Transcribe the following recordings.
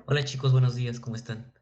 Hola chicos, buenos días, ¿cómo están?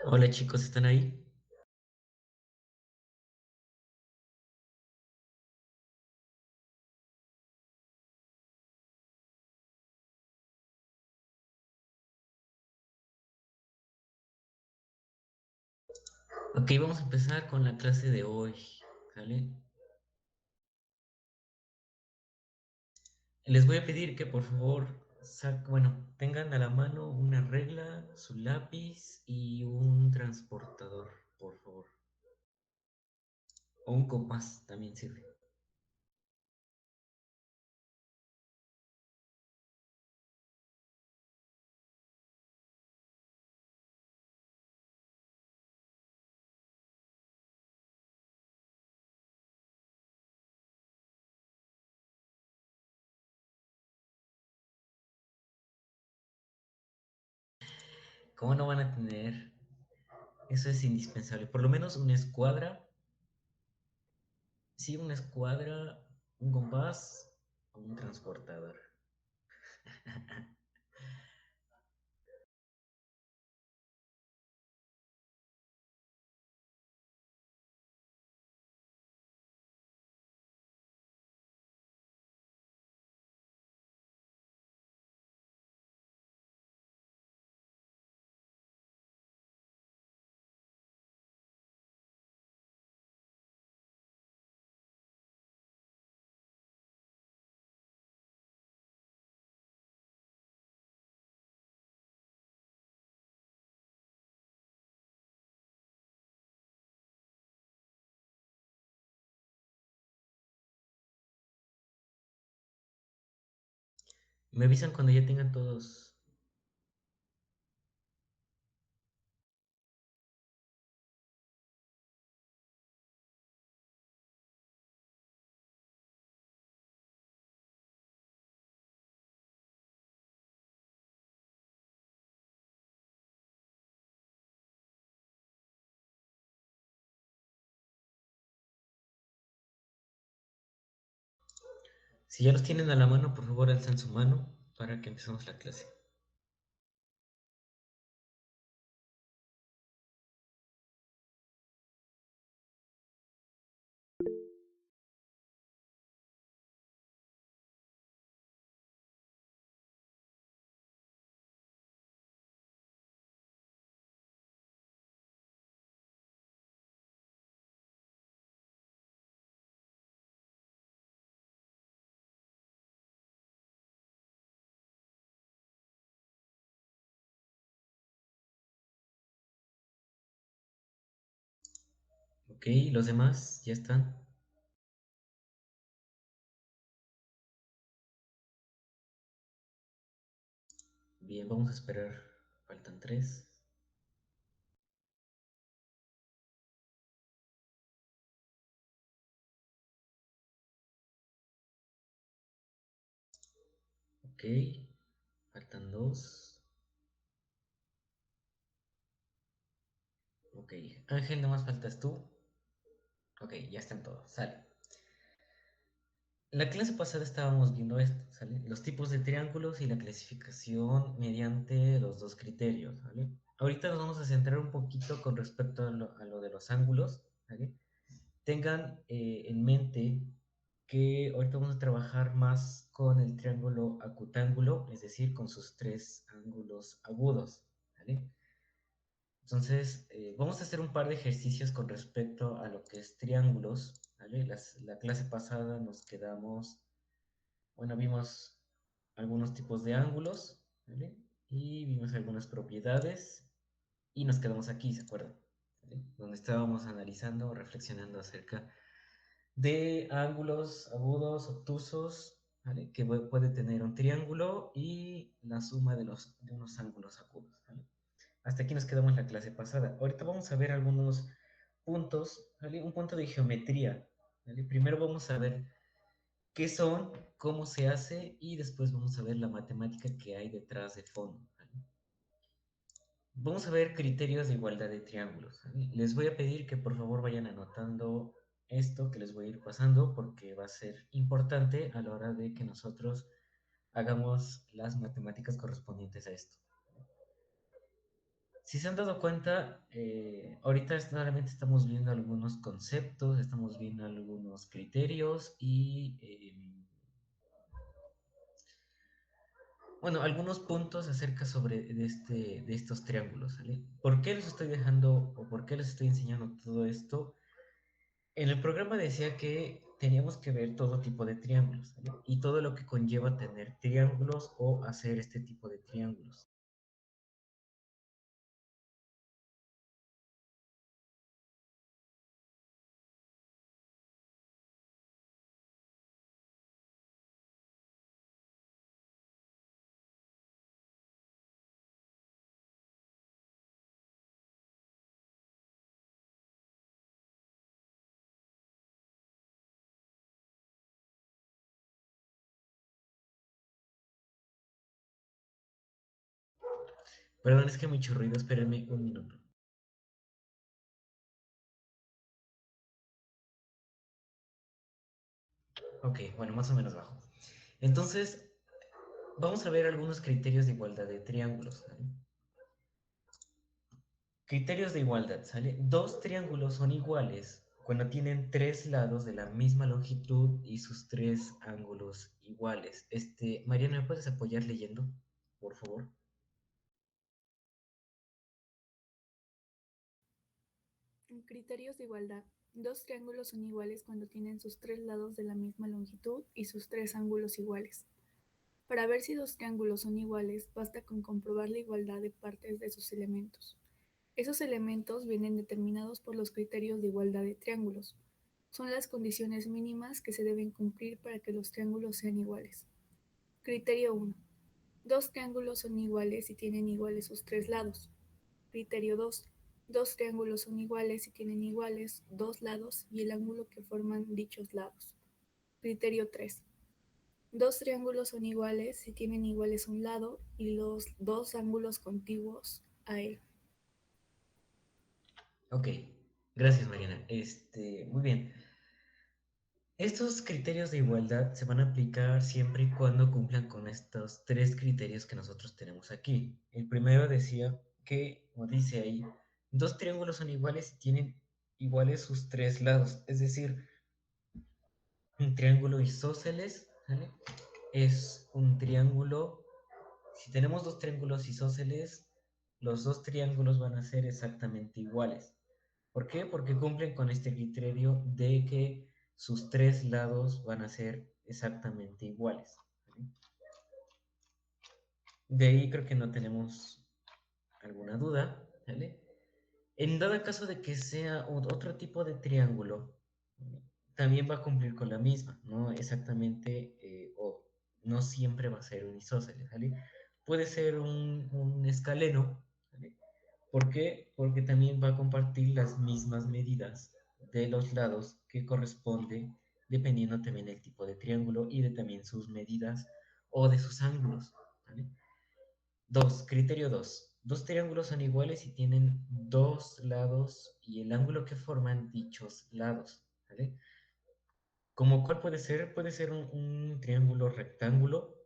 Hola chicos, ¿están ahí? Ok, vamos a empezar con la clase de hoy, ¿sale? Les voy a pedir que por favor, bueno, tengan a la mano una regla, su lápiz y un transportador, por favor. O un compás también sirve. ¿Cómo no van a tener? Eso es indispensable. Por lo menos una escuadra, sí, una escuadra, un compás o un transportador. Me avisan cuando ya tengan todos. Si ya los tienen a la mano, por favor alzan su mano para que empecemos la clase. Ok, los demás ya están. Bien, vamos a esperar. Faltan tres. Ok, faltan dos. Ok, Ángel, nomás faltas tú. Ok, ya están todos. Sale. La clase pasada estábamos viendo esto, ¿sale? Los tipos de triángulos y la clasificación mediante los dos criterios, ¿vale? Ahorita nos vamos a centrar un poquito con respecto a lo de los ángulos, ¿vale? Tengan en mente que ahorita vamos a trabajar más con el triángulo acutángulo, es decir, con sus tres ángulos agudos, ¿vale? Entonces, vamos a hacer un par de ejercicios con respecto a lo que es triángulos, ¿vale? La clase pasada nos quedamos, bueno, vimos algunos tipos de ángulos, ¿vale? Y vimos algunas propiedades y nos quedamos aquí, ¿se acuerdan? ¿Vale? Donde estábamos analizando, reflexionando acerca de ángulos agudos, obtusos, ¿vale? Que puede tener un triángulo y la suma de unos ángulos agudos, ¿vale? Hasta aquí nos quedamos la clase pasada. Ahorita vamos a ver algunos puntos, ¿vale? Un punto de geometría, ¿vale? Primero vamos a ver qué son, cómo se hace y después vamos a ver la matemática que hay detrás de fondo, ¿vale? Vamos a ver criterios de igualdad de triángulos, ¿vale? Les voy a pedir que por favor vayan anotando esto que les voy a ir pasando porque va a ser importante a la hora de que nosotros hagamos las matemáticas correspondientes a esto. Si se han dado cuenta, ahorita solamente estamos viendo algunos conceptos, estamos viendo algunos criterios y, bueno, algunos puntos acerca de estos triángulos, ¿vale? ¿Por qué les estoy dejando o por qué les estoy enseñando todo esto? En el programa decía que teníamos que ver todo tipo de triángulos, ¿vale? Y todo lo que conlleva tener triángulos o hacer este tipo de triángulos. Perdón, es que hay mucho ruido, espérenme un minuto. Ok, bueno, más o menos bajo. Entonces, vamos a ver algunos criterios de igualdad de triángulos, ¿vale? Criterios de igualdad, ¿sale? Dos triángulos son iguales cuando tienen tres lados de la misma longitud y sus tres ángulos iguales. Mariana, ¿me puedes apoyar leyendo, por favor? En criterios de igualdad, dos triángulos son iguales cuando tienen sus tres lados de la misma longitud y sus tres ángulos iguales. Para ver si dos triángulos son iguales, basta con comprobar la igualdad de partes de sus elementos. Esos elementos vienen determinados por los criterios de igualdad de triángulos. Son las condiciones mínimas que se deben cumplir para que los triángulos sean iguales. Criterio 1. Dos triángulos son iguales si tienen iguales sus tres lados. Criterio 2. Dos triángulos son iguales si tienen iguales dos lados y el ángulo que forman dichos lados. Criterio 3. Dos triángulos son iguales si tienen iguales un lado y los dos ángulos contiguos a él. Ok, gracias Mariana. Muy bien. Estos criterios de igualdad se van a aplicar siempre y cuando cumplan con estos tres criterios que nosotros tenemos aquí. El primero decía que, como dice ahí, dos triángulos son iguales y tienen iguales sus tres lados. Es decir, un triángulo isósceles, ¿vale? Es un triángulo, si tenemos dos triángulos isósceles, los dos triángulos van a ser exactamente iguales. ¿Por qué? Porque cumplen con este criterio de que sus tres lados van a ser exactamente iguales. ¿Vale? De ahí creo que no tenemos alguna duda. ¿Vale? En dado caso de que sea otro tipo de triángulo, también va a cumplir con la misma, no exactamente, o no siempre va a ser un isósceles, ¿vale? Puede ser un escaleno, ¿vale? ¿Por qué? Porque también va a compartir las mismas medidas de los lados que corresponde dependiendo también del tipo de triángulo y de también sus medidas o de sus ángulos, ¿vale? Criterio 2. Dos triángulos son iguales y tienen dos lados y el ángulo que forman dichos lados, ¿vale? Como cuál puede ser, un triángulo rectángulo,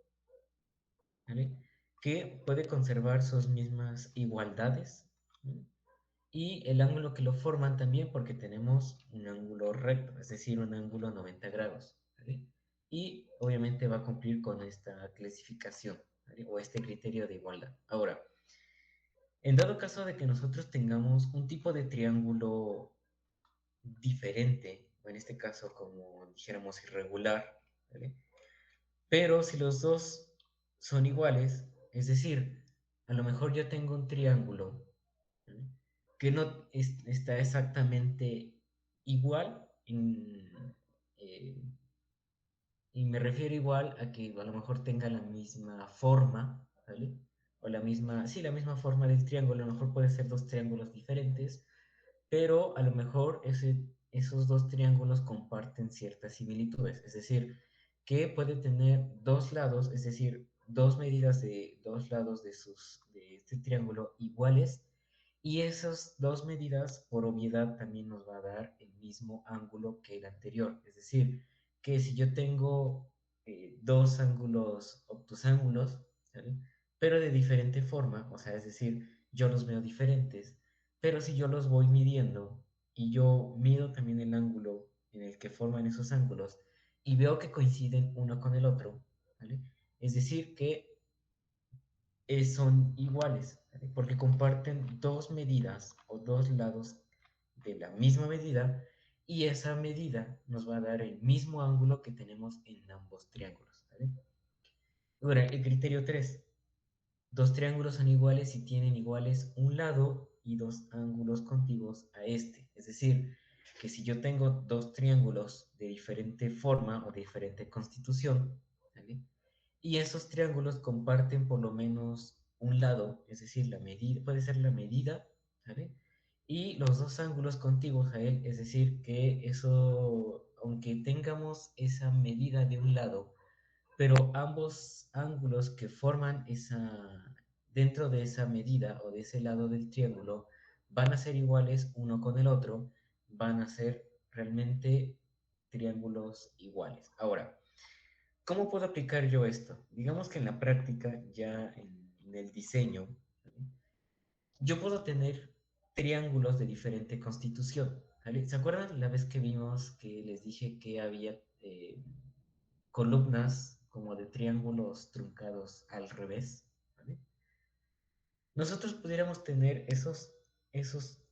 ¿vale? Que puede conservar sus mismas igualdades, ¿vale? Y el ángulo que lo forman también porque tenemos un ángulo recto, es decir, un ángulo 90 grados, ¿vale? Y obviamente va a cumplir con esta clasificación, ¿vale? O este criterio de igualdad. Ahora, en dado caso de que nosotros tengamos un tipo de triángulo diferente, o en este caso como dijéramos irregular, ¿vale? Pero si los dos son iguales, es decir, a lo mejor yo tengo un triángulo, ¿vale? Que no está exactamente igual, eh, y me refiero igual a que a lo mejor tenga la misma forma, ¿vale? O la misma, sí, la misma forma del triángulo, a lo mejor puede ser dos triángulos diferentes, pero a lo mejor esos dos triángulos comparten ciertas similitudes, es decir, que puede tener dos lados, es decir, dos medidas de dos lados de este triángulo iguales, y esas dos medidas, por obviedad, también nos va a dar el mismo ángulo que el anterior, es decir, que si yo tengo dos ángulos obtusángulos, ¿sale? Pero de diferente forma, o sea, es decir, yo los veo diferentes, pero si yo los voy midiendo y yo mido también el ángulo en el que forman esos ángulos y veo que coinciden uno con el otro, ¿vale? Es decir, que son iguales, ¿vale? Porque comparten dos medidas o dos lados de la misma medida y esa medida nos va a dar el mismo ángulo que tenemos en ambos triángulos, ¿vale? Ahora, el criterio 3. Dos triángulos son iguales si tienen iguales un lado y dos ángulos contiguos a este. Es decir, que si yo tengo dos triángulos de diferente forma o de diferente constitución, ¿vale? Y esos triángulos comparten por lo menos un lado, es decir, la medida, puede ser la medida, ¿vale? Y los dos ángulos contiguos a él, es decir, que eso, aunque tengamos esa medida de un lado, pero ambos ángulos que forman dentro de esa medida o de ese lado del triángulo van a ser iguales uno con el otro, van a ser realmente triángulos iguales. Ahora, ¿cómo puedo aplicar yo esto? Digamos que en la práctica, ya en el diseño, yo puedo tener triángulos de diferente constitución. ¿Vale? ¿Se acuerdan la vez que vimos que les dije que había columnas como de triángulos truncados al revés? ¿Vale? Nosotros pudiéramos tener esos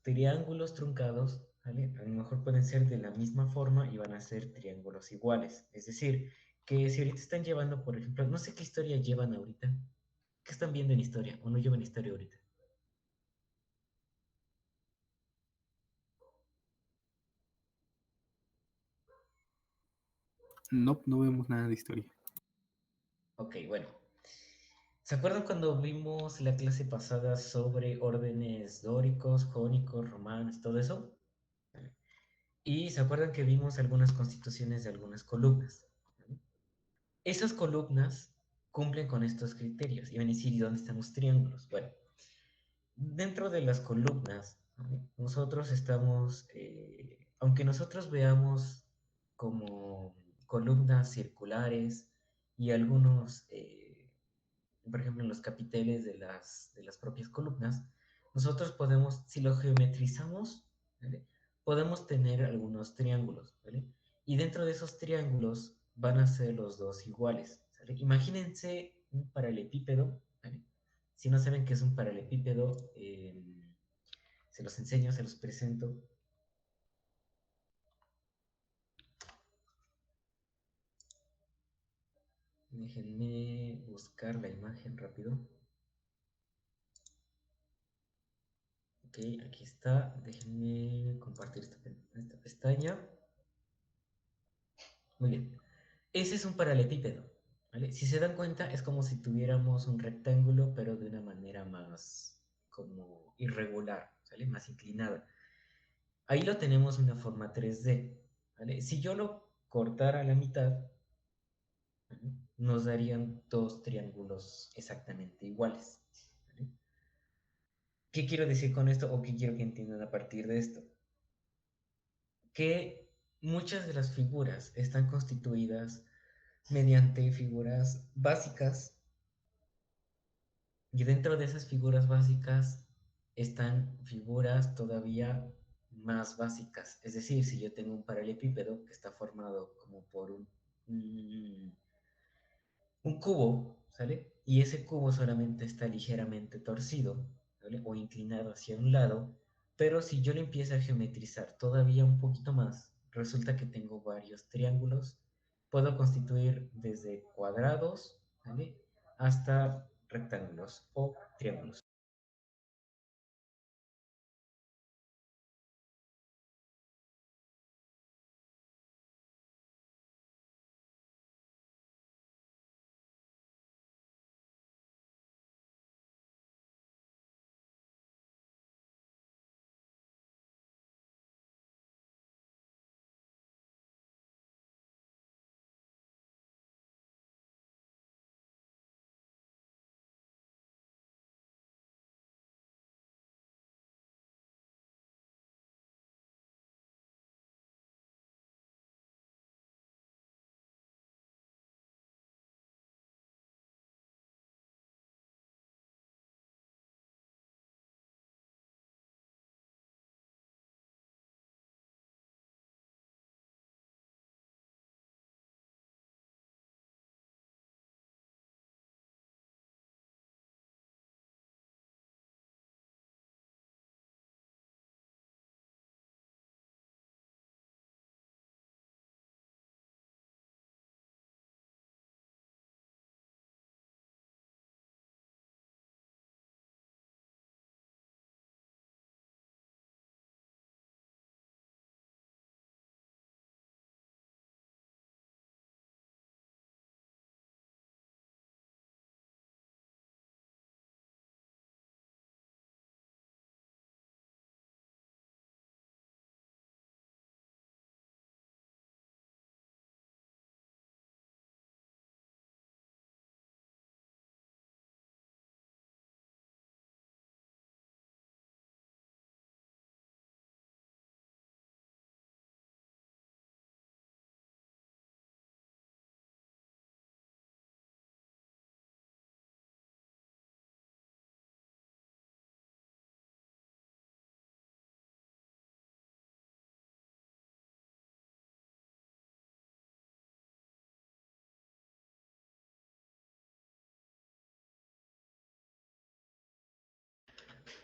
triángulos truncados, ¿vale? A lo mejor pueden ser de la misma forma y van a ser triángulos iguales. Es decir, que si ahorita están llevando, por ejemplo, no sé qué historia llevan ahorita, qué están viendo en historia o no llevan historia ahorita. No, no vemos nada de historia. Ok, bueno. ¿Se acuerdan cuando vimos la clase pasada sobre órdenes dóricos, jónicos, romanos, todo eso? Y se acuerdan que vimos algunas constituciones de algunas columnas. Esas columnas cumplen con estos criterios. Y van a decir, ¿y dónde están los triángulos? Bueno, dentro de las columnas, ¿no? Nosotros estamos, aunque nosotros veamos como columnas circulares y algunos, por ejemplo, en los capiteles de las propias columnas, nosotros podemos, si lo geometrizamos, ¿vale? Podemos tener algunos triángulos, ¿vale? Y dentro de esos triángulos van a ser los dos iguales, ¿vale? Imagínense un paralelepípedo, ¿vale? Si no saben qué es un paralelepípedo, se los enseño, se los presento. Déjenme buscar la imagen rápido. Ok, aquí está. Déjenme compartir esta pestaña. Muy bien. Ese es un paralelepípedo, ¿vale? Si se dan cuenta, es como si tuviéramos un rectángulo, pero de una manera más como irregular, ¿vale? Más inclinada. Ahí lo tenemos en una forma 3D, ¿vale? Si yo lo cortara a la mitad, ¿vale? Nos darían dos triángulos exactamente iguales, ¿vale? ¿Qué quiero decir con esto o qué quiero que entiendan a partir de esto? Que muchas de las figuras están constituidas mediante figuras básicas. Y dentro de esas figuras básicas están figuras todavía más básicas. Es decir, si yo tengo un paralelepípedo que está formado como por un cubo, ¿sale? Y ese cubo solamente está ligeramente torcido, ¿vale? O inclinado hacia un lado, pero si yo le empiezo a geometrizar todavía un poquito más, resulta que tengo varios triángulos. Puedo constituir desde cuadrados, ¿vale? Hasta rectángulos o triángulos.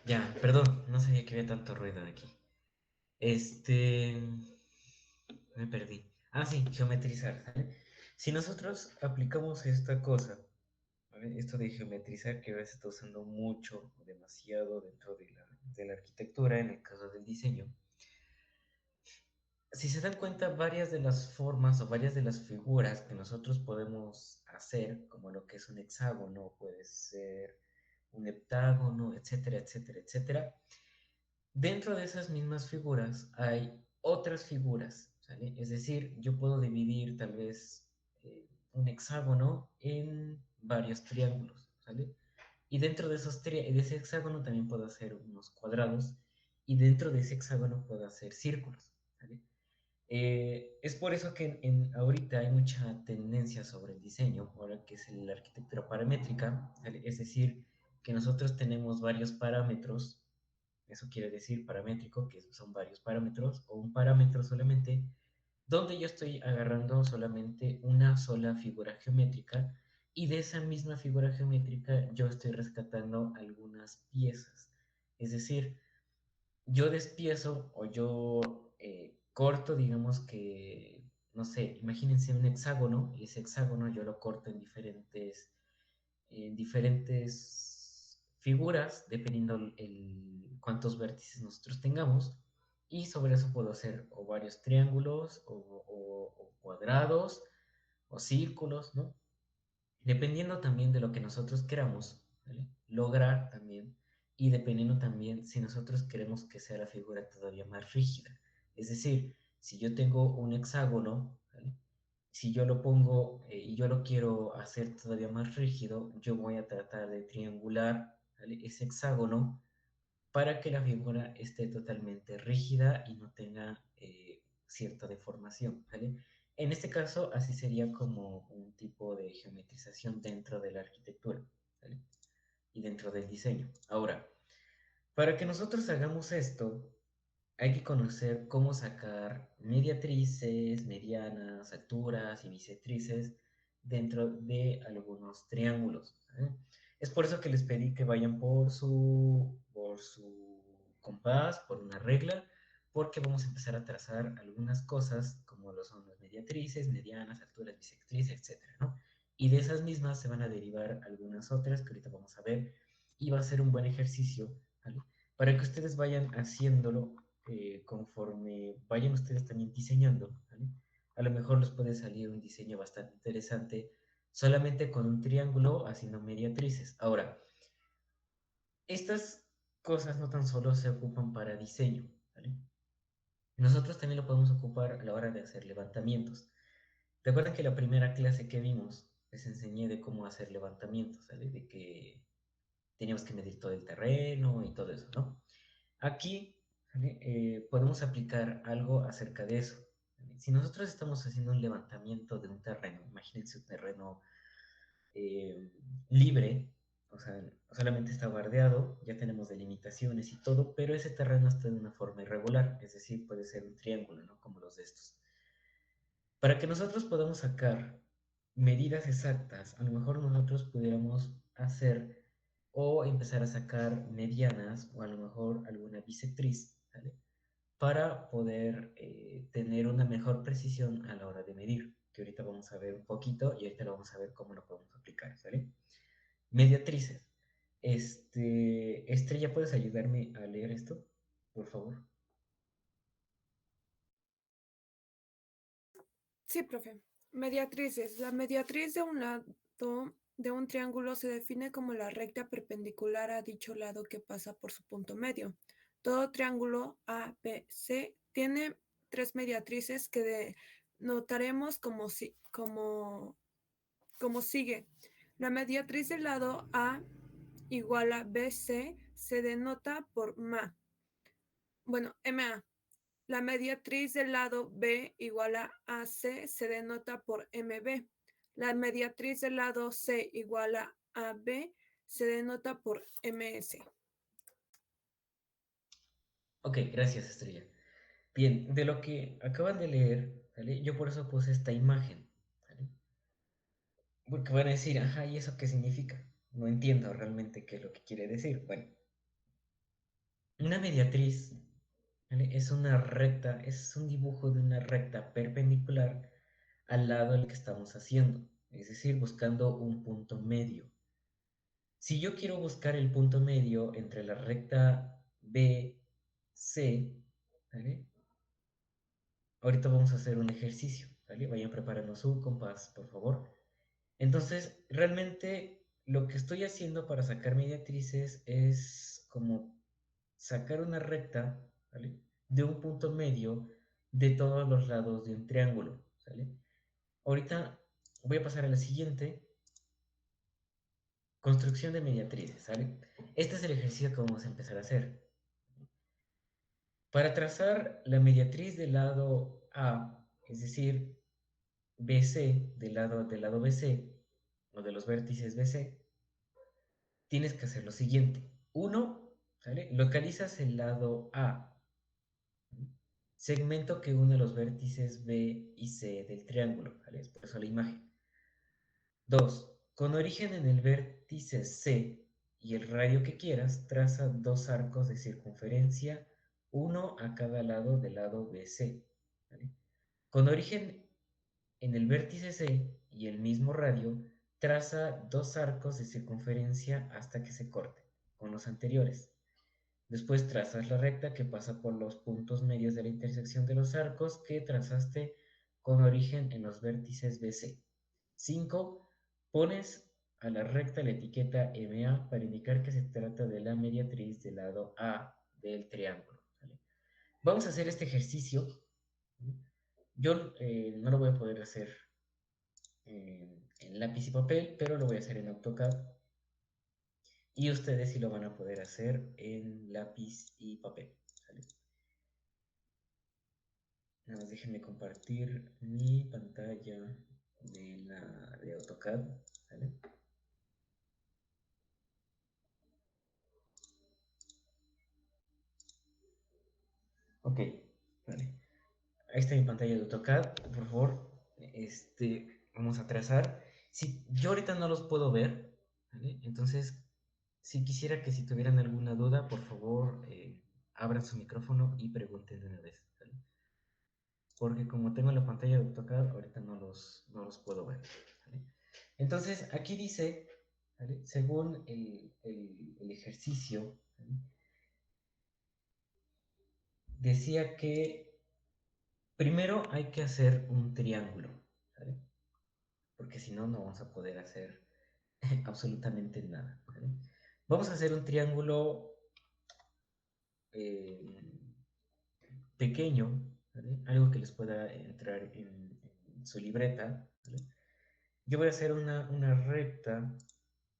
Ya, perdón, no sabía que había tanto ruido aquí. Este, me perdí. Ah, sí, geometrizar, ¿vale? Si nosotros aplicamos esta cosa, ¿vale? Esto de geometrizar que a veces está usando mucho o demasiado dentro de la arquitectura, en el caso del diseño, Si se dan cuenta, varias de las formas o varias de las figuras que nosotros podemos hacer, como lo que es un hexágono, puede ser un heptágono, etcétera, etcétera, etcétera, dentro de esas mismas figuras hay otras figuras, ¿sale? Es decir, yo puedo dividir tal vez un hexágono en varios triángulos, ¿sale? Y dentro de, de ese hexágono también puedo hacer unos cuadrados y dentro de ese hexágono puedo hacer círculos, ¿sale? Es por eso que ahorita hay mucha tendencia sobre el diseño, ahora que es la arquitectura paramétrica, ¿sale? Es decir, que nosotros tenemos varios parámetros, eso quiere decir paramétrico, que son varios parámetros, o un parámetro solamente, donde yo estoy agarrando solamente una sola figura geométrica y de esa misma figura geométrica yo estoy rescatando algunas piezas. Es decir, yo despiezo o yo corto, digamos que, no sé, imagínense un hexágono y ese hexágono yo lo corto en diferentes figuras, dependiendo cuántos vértices nosotros tengamos. Y sobre eso puedo hacer o varios triángulos o cuadrados o círculos, ¿no? Dependiendo también de lo que nosotros queramos, ¿vale? Lograr también, y dependiendo también si nosotros queremos que sea la figura todavía más rígida. Es decir, si yo tengo un hexágono, ¿vale? Si yo lo pongo y yo lo quiero hacer todavía más rígido, yo voy a tratar de triangular, ¿vale? Ese hexágono para que la figura esté totalmente rígida y no tenga cierta deformación, ¿vale? En este caso, así sería como un tipo de geometrización dentro de la arquitectura, ¿vale? Y dentro del diseño. Ahora, para que nosotros hagamos esto, hay que conocer cómo sacar mediatrices, medianas, alturas y bisectrices dentro de algunos triángulos, ¿eh? Es por eso que les pedí que vayan por su compás, por una regla, porque vamos a empezar a trazar algunas cosas como lo son las mediatrices, medianas, alturas, bisectrices, etcétera, ¿no? Y de esas mismas se van a derivar algunas otras que ahorita vamos a ver y va a ser un buen ejercicio, ¿vale? Para que ustedes vayan haciéndolo conforme vayan ustedes también diseñando, ¿vale? A lo mejor les puede salir un diseño bastante interesante solamente con un triángulo haciendo mediatrices. Ahora, estas cosas no tan solo se ocupan para diseño, ¿vale? Nosotros también lo podemos ocupar a la hora de hacer levantamientos. Recuerden que la primera clase que vimos les enseñé de cómo hacer levantamientos, ¿vale? De que teníamos que medir todo el terreno y todo eso, ¿no? Aquí, ¿vale? Podemos aplicar algo acerca de eso. ¿Vale? Si nosotros estamos haciendo un levantamiento de un terreno, imagínense un terreno eh, libre, o sea, solamente está bardeado, ya tenemos delimitaciones y todo, pero ese terreno está de una forma irregular, es decir, puede ser un triángulo, ¿no? Como los de estos. Para que nosotros podamos sacar medidas exactas, a lo mejor nosotros pudiéramos hacer o empezar a sacar medianas o a lo mejor alguna bisectriz, ¿vale? Para poder tener una mejor precisión a la hora de medir, que ahorita vamos a ver un poquito y ahorita lo vamos a ver cómo lo podemos aplicar, ¿vale? Mediatrices. Estrella, ¿puedes ayudarme a leer esto, por favor? Sí, profe. Mediatrices. La mediatriz de un lado de un triángulo se define como la recta perpendicular a dicho lado que pasa por su punto medio. Todo triángulo ABC tiene tres mediatrices que denotaremos como sigue. La mediatriz del lado A igual a BC se denota por MA. Bueno, MA. La mediatriz del lado B igual a AC se denota por MB. La mediatriz del lado C igual a AB se denota por MS. Ok, gracias, Estrella. Bien, de lo que acaban de leer, ¿vale? Yo por eso puse esta imagen, ¿vale? Porque van a decir, ajá, ¿y eso qué significa? No entiendo realmente qué es lo que quiere decir. Bueno, una mediatriz, ¿vale? Es una recta, es un dibujo de una recta perpendicular al lado del que estamos haciendo, es decir, buscando un punto medio. Si yo quiero buscar el punto medio entre la recta B, C, ¿vale? ahorita vamos a hacer un ejercicio, ¿vale? Vayan preparando su compás, por favor. Entonces, realmente lo que estoy haciendo para sacar mediatrices es como sacar una recta, ¿vale? De un punto medio de todos los lados de un triángulo, ¿sale? Ahorita voy a pasar a la siguiente, construcción de mediatrices, ¿sale? Este es el ejercicio que vamos a empezar a hacer. Para trazar la mediatriz del lado A, es decir, BC del lado BC, o de los vértices BC, tienes que hacer lo siguiente. Uno, ¿sale? Localizas el lado A, segmento que une los vértices B y C del triángulo, ¿vale? Es por eso la imagen. 2. Con origen en el vértice C y el radio que quieras, traza dos arcos de circunferencia, uno a cada lado del lado BC. ¿Vale? Con origen en el vértice C y el mismo radio, traza dos arcos de circunferencia hasta que se corten con los anteriores. Después trazas la recta que pasa por los puntos medios de la intersección de los arcos que trazaste con origen en los vértices BC. 5. Pones a la recta la etiqueta MA para indicar que se trata de la mediatriz del lado A del triángulo. ¿Vale? Vamos a hacer este ejercicio. Yo no lo voy a poder hacer en lápiz y papel, pero lo voy a hacer en AutoCAD. Y ustedes sí lo van a poder hacer en lápiz y papel. ¿Sale? Nada más déjenme compartir mi pantalla de AutoCAD. ¿Sale? Ok, vale. Ahí está mi pantalla de AutoCAD. Por favor, vamos a trazar. Si, yo ahorita no los puedo ver, ¿vale? Entonces, si quisiera que si tuvieran alguna duda, por favor, abran su micrófono y pregunten de una vez. ¿Vale? Porque como tengo la pantalla de AutoCAD, ahorita no los puedo ver. ¿Vale? Entonces, aquí dice, ¿vale? Según el ejercicio, ¿vale? Decía que primero hay que hacer un triángulo, ¿vale? Porque si no, no vamos a poder hacer absolutamente nada. ¿Vale? Vamos a hacer un triángulo eh, pequeño, ¿vale? Algo que les pueda entrar en su libreta. ¿Vale? Yo voy a hacer una recta,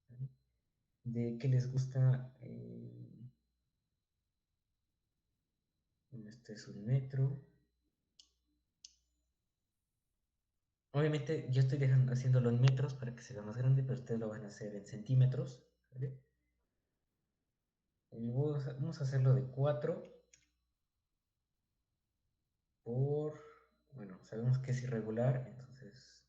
¿vale? De que les gusta, este es 1 metro. Obviamente yo estoy haciéndolo en metros para que se vea más grande, pero ustedes lo van a hacer en centímetros. ¿Vale? Vamos a hacerlo de 4 por, bueno, sabemos que es irregular, entonces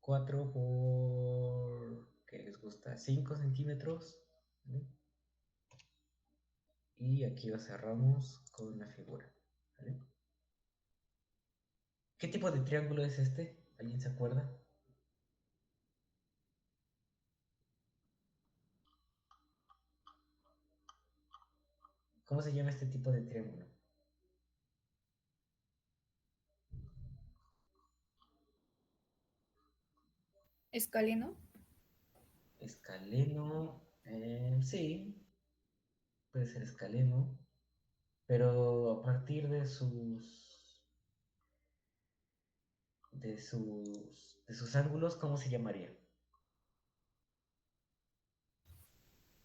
4 por, ¿qué les gusta? 5 centímetros. ¿Vale? Y aquí lo cerramos con la figura. ¿Vale? ¿Qué tipo de triángulo es este? ¿Alguien se acuerda? ¿Cómo se llama este tipo de triángulo? Escaleno. Escaleno, sí, puede ser escaleno, pero a partir de sus ángulos, ¿cómo se llamaría?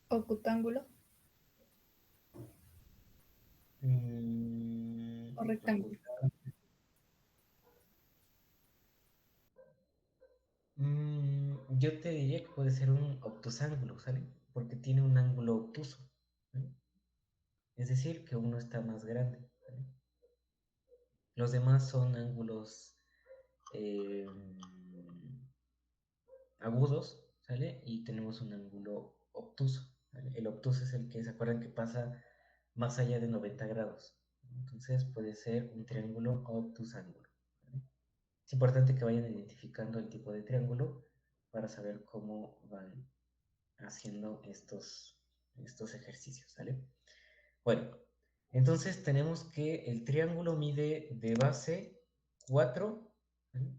Ocutángulo o rectángulo. Yo te diría que puede ser un obtusángulo, ¿sale? Porque tiene un ángulo obtuso, ¿vale? Es decir, que uno está más grande, ¿vale? Los demás son ángulos eh, agudos, ¿sale? Y tenemos un ángulo obtuso, ¿vale? El obtuso es el que, ¿se acuerdan que pasa más allá de 90 grados? Entonces puede ser un triángulo obtusángulo, ¿vale? Es importante que vayan identificando el tipo de triángulo para saber cómo van haciendo estos ejercicios, ¿sale? Bueno, Entonces tenemos que el triángulo mide de base 4, ¿vale?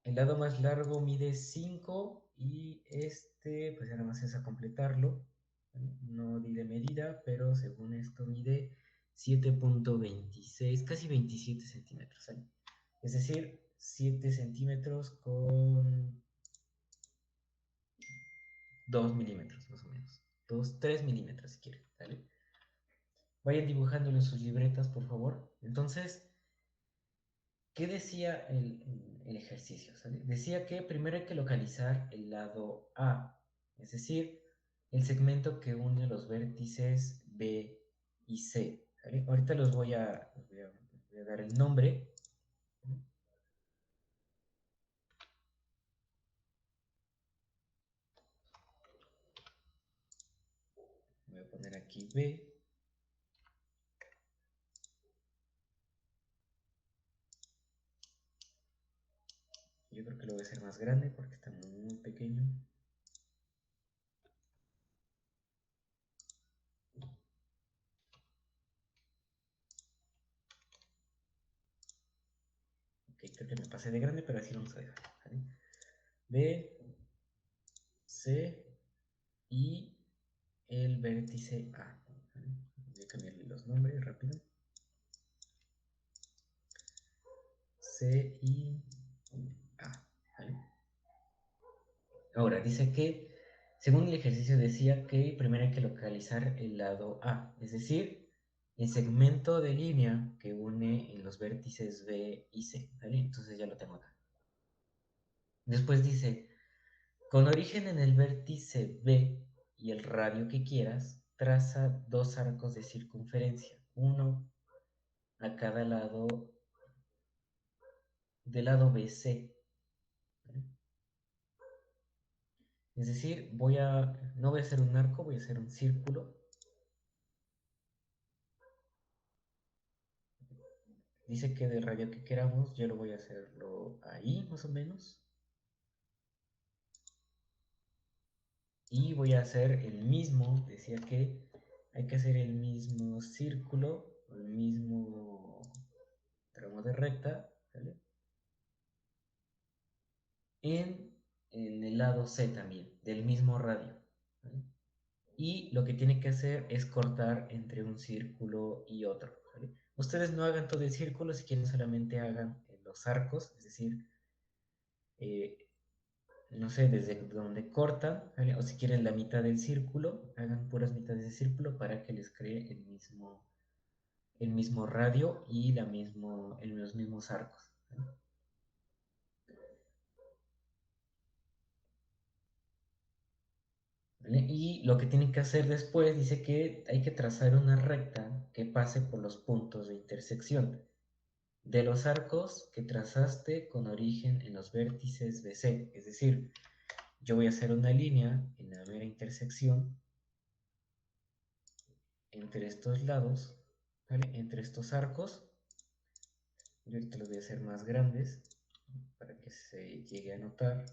El lado más largo mide 5 y este, pues nada más es a completarlo. ¿Vale? No di de medida, pero según esto mide 7.26, casi 27 centímetros. ¿Vale? Es decir, 7 centímetros con 2 milímetros más o menos. 2, 3 milímetros si quieren. ¿Vale? Vayan dibujándolo en sus libretas, por favor. Entonces, ¿qué decía el ejercicio? ¿Sale? Decía que primero hay que localizar el lado A, es decir, el segmento que une los vértices B y C. ¿Sale? Ahorita les voy a dar el nombre. Voy a poner aquí B. Yo creo que lo voy a hacer más grande porque está muy pequeño. Ok, creo que me pasé de grande, pero así lo vamos a dejar. ¿Sale? B, C y el vértice A. ¿Sale? Voy a cambiarle los nombres rápido. C y A. ¿Vale? Ahora, dice que, según el ejercicio decía que primero hay que localizar el lado A, es decir, el segmento de línea que une en los vértices B y C. ¿Vale? Entonces ya lo tengo acá. Después dice, con origen en el vértice B y el radio que quieras, traza dos arcos de circunferencia, uno a cada lado del lado BC. ¿Vale? Es decir, no voy a hacer un arco, voy a hacer un círculo. Dice que del radio que queramos, yo lo voy a hacerlo ahí, más o menos. Y voy a hacer el mismo, decía que hay que hacer el mismo círculo, el mismo tramo de recta, ¿vale? En el lado C también, del mismo radio. ¿Vale? Y lo que tiene que hacer es cortar entre un círculo y otro. ¿Vale? Ustedes no hagan todo el círculo, si quieren solamente hagan los arcos, es decir, eh, no sé, desde donde cortan, ¿vale? O si quieren la mitad del círculo, hagan puras mitades de círculo para que les cree el mismo radio y los mismos arcos. ¿Vale? ¿Vale? Y lo que tienen que hacer después dice que hay que trazar una recta que pase por los puntos de intersección de los arcos que trazaste con origen en los vértices BC. Es decir, yo voy a hacer una línea en la mera intersección entre estos lados, ¿vale? Entre estos arcos. Yo ahorita los voy a hacer más grandes para que se llegue a notar.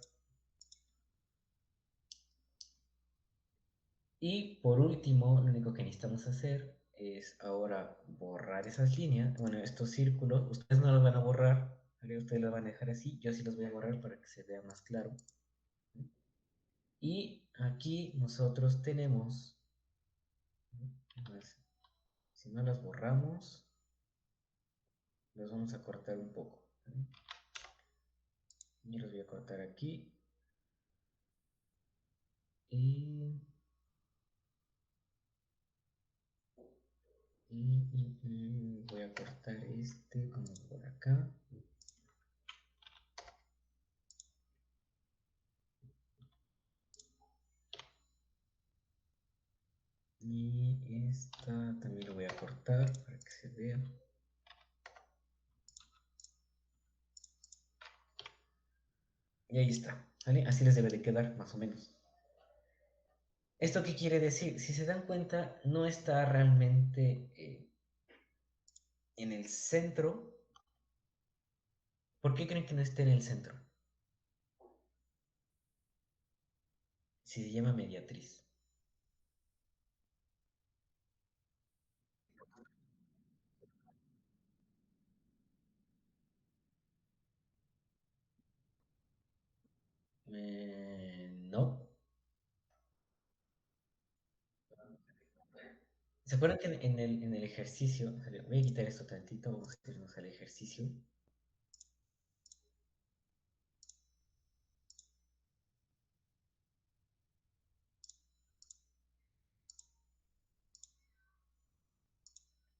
Y por último, lo único que necesitamos hacer es ahora borrar esas líneas, bueno, estos círculos. Ustedes no los van a borrar, ¿vale? Ustedes los van a dejar así, yo sí los voy a borrar para que se vea más claro. Y aquí nosotros tenemos, si no las borramos, los vamos a cortar un poco. ¿Vale? Y los voy a cortar aquí. Y voy a cortar este como por acá. Y esta también lo voy a cortar para que se vea. Y ahí está, ¿vale? Así les debe de quedar, más o menos. ¿Esto qué quiere decir? Si se dan cuenta, no está realmente en el centro. ¿Por qué creen que no esté en el centro? Si se llama mediatriz. No. ¿Se acuerdan que en el ejercicio, voy a quitar esto tantito, vamos a irnos al ejercicio?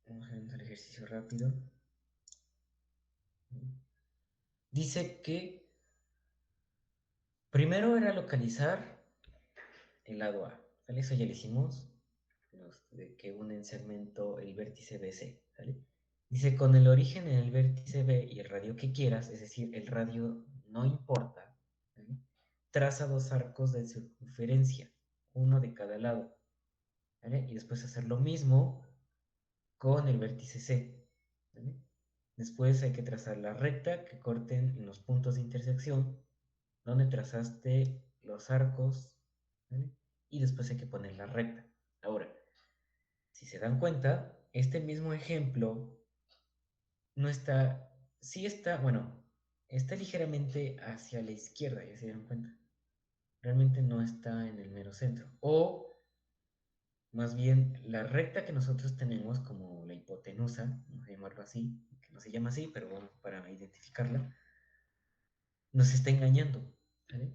Vamos a irnos al ejercicio rápido. Dice que primero era localizar el lado A, ¿vale? Eso ya lo hicimos, de que unen segmento el vértice BC, ¿vale? Dice, con el origen en el vértice B y el radio que quieras, es decir, el radio no importa, ¿vale? Traza dos arcos de circunferencia, uno de cada lado, ¿vale? Y después hacer lo mismo con el vértice C, ¿vale? Después hay que trazar la recta que corten en los puntos de intersección donde trazaste los arcos, ¿vale? Y después hay que poner la recta. Ahora, si se dan cuenta, este mismo ejemplo no está, sí está, bueno, está ligeramente hacia la izquierda, ya se dieron cuenta. Realmente no está en el mero centro. O más bien la recta que nosotros tenemos como la hipotenusa, vamos a llamarlo así, que no se llama así, pero bueno, para identificarla, nos está engañando, ¿vale?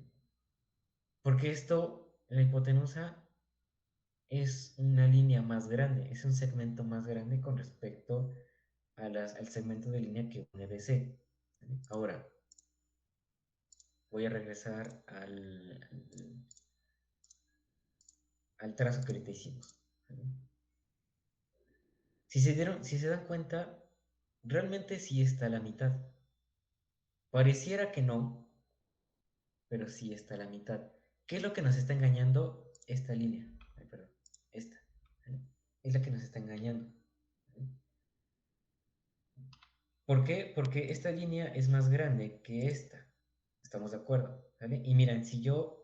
Porque esto, la hipotenusa es una línea más grande, es un segmento más grande con respecto al segmento de línea que une BC. ¿Vale? Ahora, voy a regresar al trazo que ahorita hicimos. ¿Vale? Si se dan cuenta, realmente sí está a la mitad. Pareciera que no, pero sí está a la mitad. ¿Qué es lo que nos está engañando? Esta línea. Ay, perdón, esta. ¿Vale? Es la que nos está engañando. ¿Vale? ¿Por qué? Porque esta línea es más grande que esta. ¿Estamos de acuerdo? ¿Vale? Y miren, si yo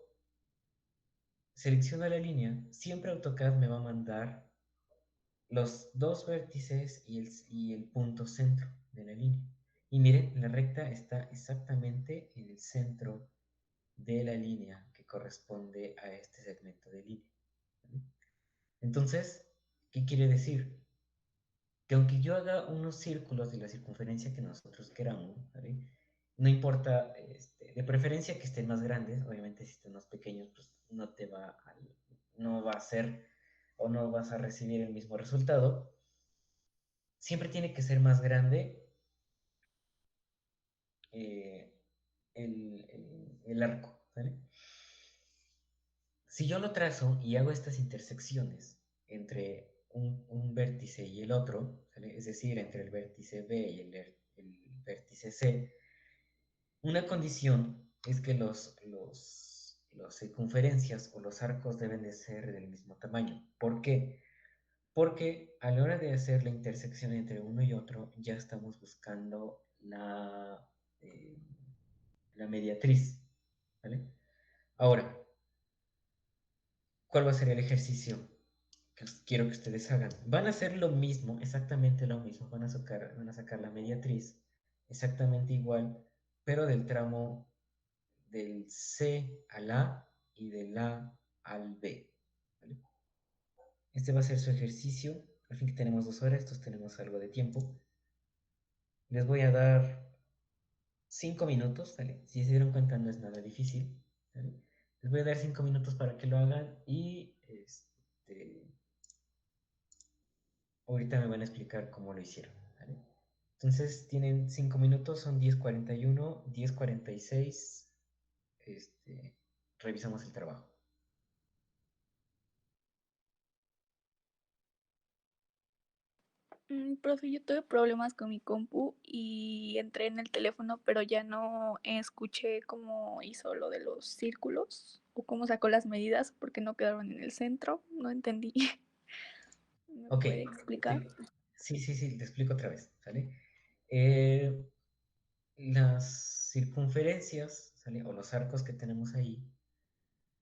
selecciono la línea, siempre AutoCAD me va a mandar los dos vértices y el punto centro de la línea. Y miren, la recta está exactamente en el centro de la línea que corresponde a este segmento de línea. ¿Vale? Entonces, ¿qué quiere decir? Que aunque yo haga unos círculos de la circunferencia que nosotros queramos, ¿vale? No importa, de preferencia que estén más grandes, obviamente si estén más pequeños, pues no va a ser o no vas a recibir el mismo resultado. Siempre tiene que ser más grande eh, el arco, ¿vale? Si yo lo trazo y hago estas intersecciones entre un vértice y el otro, ¿vale? Es decir, entre el vértice B y el vértice C, una condición es que los circunferencias o los arcos deben de ser del mismo tamaño. ¿Por qué? Porque a la hora de hacer la intersección entre uno y otro, ya estamos buscando eh, la mediatriz. ¿Vale? Ahora, ¿cuál va a ser el ejercicio que quiero que ustedes hagan? Van a hacer lo mismo, exactamente lo mismo. Van a sacar la mediatriz exactamente igual, pero del tramo del C al A y del A al B. ¿Vale? Este va a ser su ejercicio. Al fin que tenemos 2 horas, entonces tenemos algo de tiempo. Les voy a dar 5 minutos, ¿vale? Si se dieron cuenta no es nada difícil, ¿vale? Les voy a dar 5 minutos para que lo hagan y ahorita me van a explicar cómo lo hicieron, ¿vale? Entonces tienen 5 minutos, son 10:41, 10:46, revisamos el trabajo. Profe, yo tuve problemas con mi compu y entré en el teléfono, pero ya no escuché cómo hizo lo de los círculos o cómo sacó las medidas porque no quedaron en el centro. No entendí. ¿Me Ok, puede explicar? sí, sí, sí, te explico otra vez, ¿sale? Eh, las circunferencias, ¿sale? O los arcos que tenemos ahí,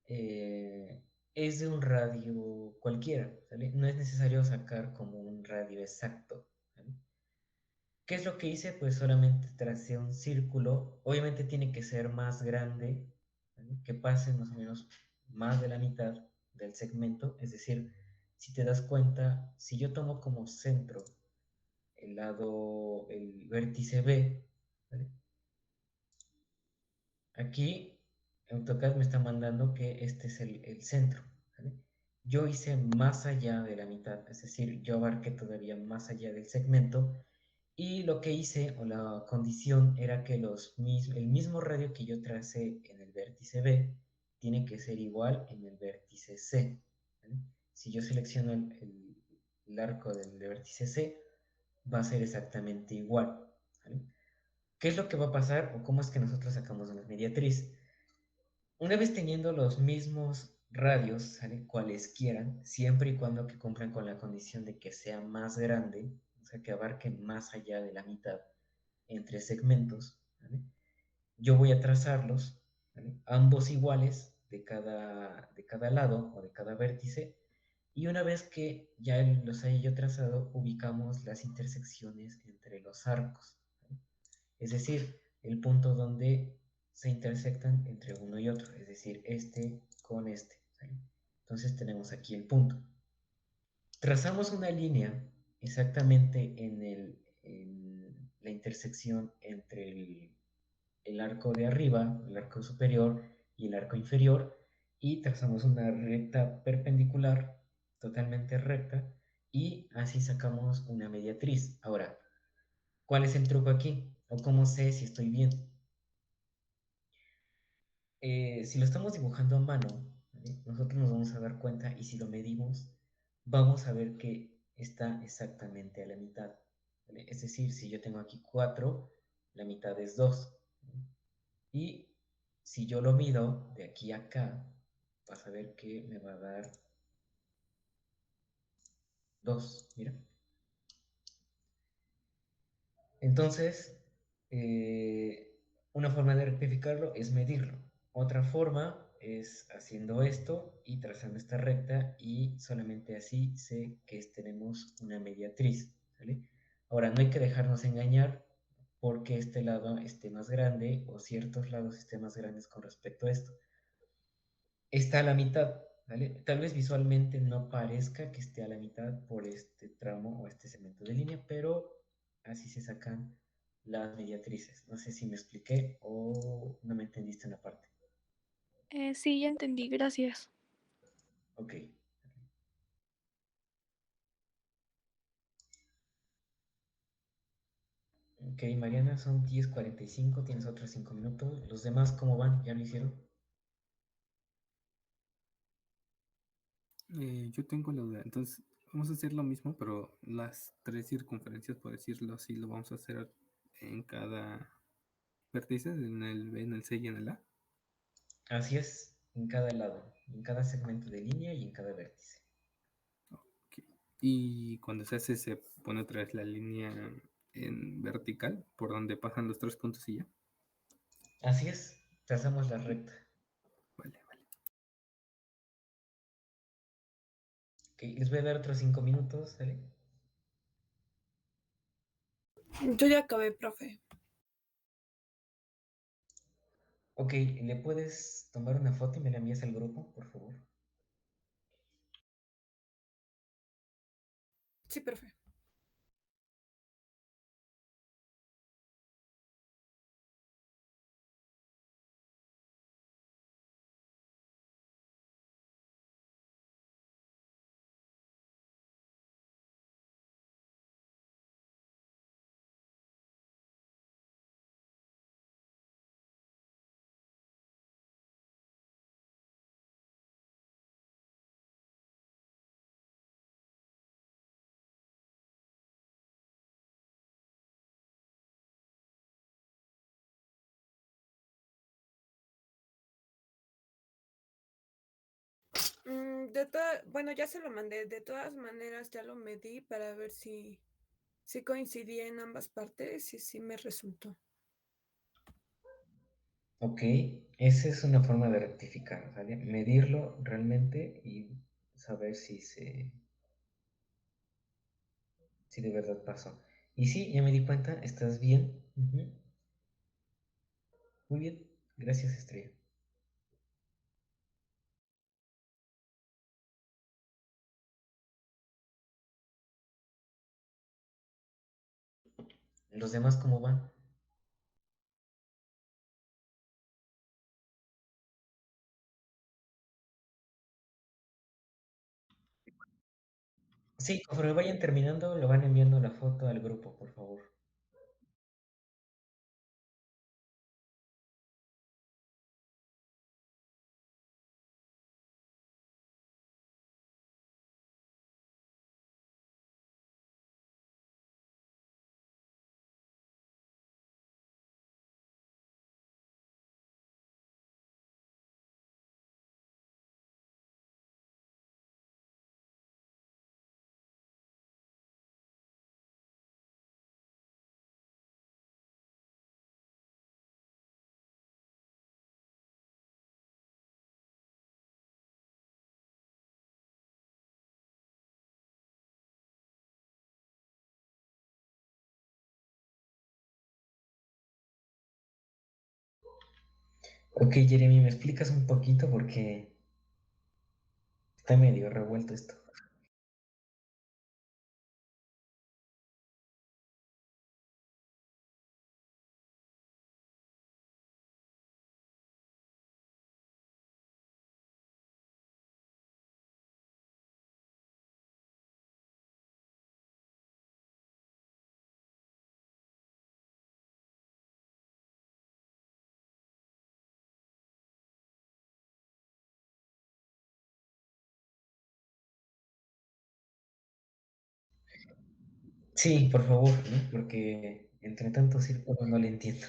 eh, es de un radio cualquiera, ¿sale? No es necesario sacar como un radio exacto, ¿sale? ¿Qué es lo que hice? Pues solamente tracé un círculo, obviamente tiene que ser más grande, ¿vale? ¿vale? Que pase más o menos más de la mitad del segmento, es decir, si te das cuenta, si yo tomo como centro el vértice B, ¿vale? Aquí AutoCAD me está mandando que este es el centro, ¿vale? Yo hice más allá de la mitad, es decir, yo abarqué todavía más allá del segmento y lo que hice o la condición era que el mismo radio que yo tracé en el vértice B tiene que ser igual en el vértice C, ¿vale? Si yo selecciono el arco del vértice C, va a ser exactamente igual, ¿vale? ¿Qué es lo que va a pasar o cómo es que nosotros sacamos una mediatriz? Una vez teniendo los mismos radios, ¿sale? Cuales quieran, siempre y cuando que cumplan con la condición de que sea más grande, o sea, que abarque más allá de la mitad entre segmentos, ¿vale? Yo voy a trazarlos, ¿vale? Ambos iguales de cada lado o de cada vértice, y una vez que ya los haya yo trazado, ubicamos las intersecciones entre los arcos, ¿vale? Es decir, el punto donde se intersectan entre uno y otro, es decir, este con este, ¿sale? Entonces tenemos aquí el punto. Trazamos una línea exactamente en la intersección entre el arco de arriba, el arco superior y el arco inferior, y trazamos una recta perpendicular, totalmente recta, y así sacamos una mediatriz. Ahora, ¿cuál es el truco aquí? ¿O cómo sé si estoy bien? Si lo estamos dibujando a mano, ¿vale? Nosotros nos vamos a dar cuenta y si lo medimos, vamos a ver que está exactamente a la mitad, ¿vale? Es decir, si yo tengo aquí 4, la mitad es 2, ¿vale? Y si yo lo mido de aquí a acá, vas a ver que me va a dar 2, mira. Entonces, eh, una forma de rectificarlo es medirlo. Otra forma es haciendo esto y trazando esta recta y solamente así sé que tenemos una mediatriz, ¿sale? Ahora, no hay que dejarnos engañar porque este lado esté más grande o ciertos lados estén más grandes con respecto a esto. Está a la mitad, ¿vale? Tal vez visualmente no parezca que esté a la mitad por este tramo o este segmento de línea, pero así se sacan las mediatrices. No sé si me expliqué o no me entendiste una parte. Sí, ya entendí, gracias. Ok. Ok, Mariana, son 10:45, tienes otros 5 minutos. ¿Los demás cómo van? ¿Ya lo hicieron? Yo tengo la duda. Entonces, vamos a hacer lo mismo, pero las tres circunferencias, por decirlo así, lo vamos a hacer en cada vértice, en el B, en el C y en el A. Así es, en cada lado, en cada segmento de línea y en cada vértice. Ok. Y cuando se hace, se pone otra vez la línea en vertical, por donde pasan los tres puntos y ya. Así es, trazamos la recta. Vale, vale. Ok, les voy a dar otros 5 minutos, ¿sale? Yo ya acabé, profe. Ok, ¿le puedes tomar una foto y me la envías al grupo, por favor? Sí, profe. Bueno, ya se lo mandé. De todas maneras, ya lo medí para ver si coincidía en ambas partes y si me resultó. Ok, esa es una forma de rectificar, ¿vale? Medirlo realmente y saber si de verdad pasó. Y sí, ya me di cuenta, estás bien. Ujú. Muy bien, gracias, Estrella. ¿Los demás cómo van? Sí, conforme vayan terminando, lo van enviando la foto al grupo, por favor. Ok, Jeremy, ¿me explicas un poquito? Porque está medio revuelto esto. Sí, por favor, ¿no? Porque entre tanto círculos no le entiendo.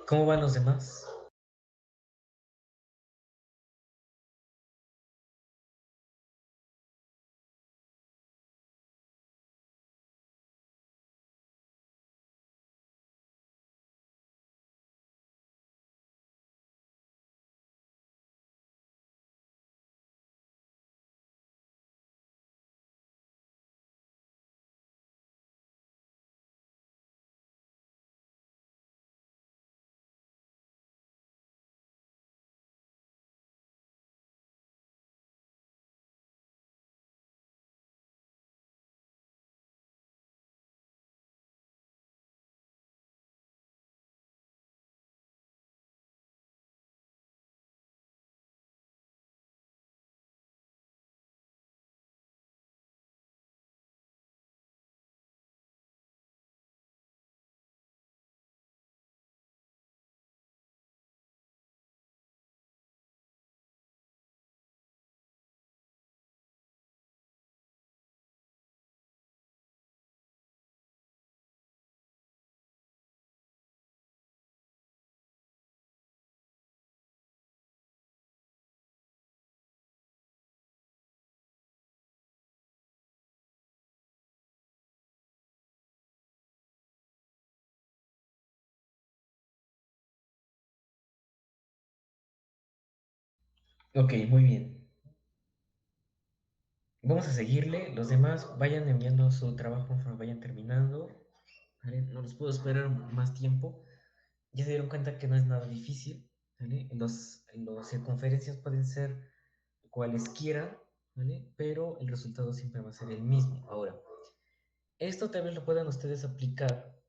¿Cómo van los demás? Ok, muy bien. Vamos a seguirle. Los demás vayan enviando su trabajo conforme vayan terminando. ¿Vale? No los puedo esperar más tiempo. Ya se dieron cuenta que no es nada difícil. ¿Vale? Las circunferencias pueden ser cualesquiera, ¿vale? Pero el resultado siempre va a ser el mismo. Ahora, esto tal vez lo puedan ustedes aplicar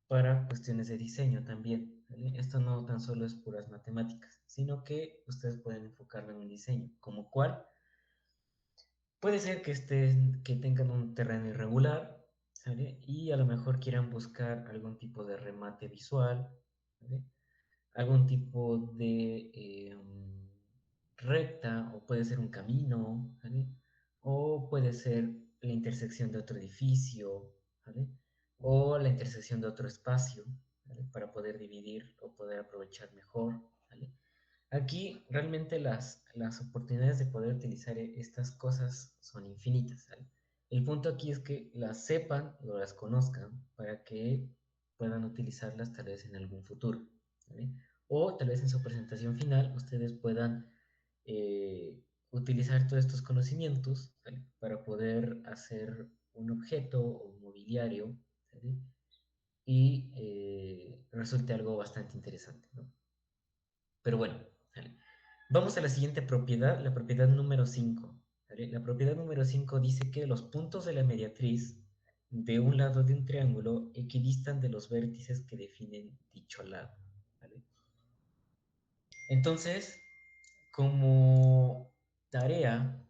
para cuestiones de diseño también, ¿vale? Esto no tan solo es puras matemáticas, sino que ustedes pueden enfocarlo en un diseño, como cuál puede ser que tengan un terreno irregular, ¿vale? Y a lo mejor quieran buscar algún tipo de remate visual, ¿vale? Algún tipo de recta o puede ser un camino, ¿vale? O puede ser la intersección de otro edificio, ¿vale? O la intersección de otro espacio, ¿vale? Para poder dividir o poder aprovechar mejor, ¿vale? Aquí realmente las oportunidades de poder utilizar estas cosas son infinitas, ¿vale? El punto aquí es que las sepan o las conozcan para que puedan utilizarlas tal vez en algún futuro, ¿vale? O tal vez en su presentación final ustedes puedan utilizar todos estos conocimientos, ¿vale? Para poder hacer un objeto o un mobiliario, ¿vale? Y resulte algo bastante interesante, ¿no? Pero bueno, ¿vale? Vamos a la siguiente propiedad, la propiedad número 5. ¿Vale? La propiedad número 5 dice que los puntos de la mediatriz de un lado de un triángulo equidistan de los vértices que definen dicho lado. ¿Vale? Entonces, como tarea,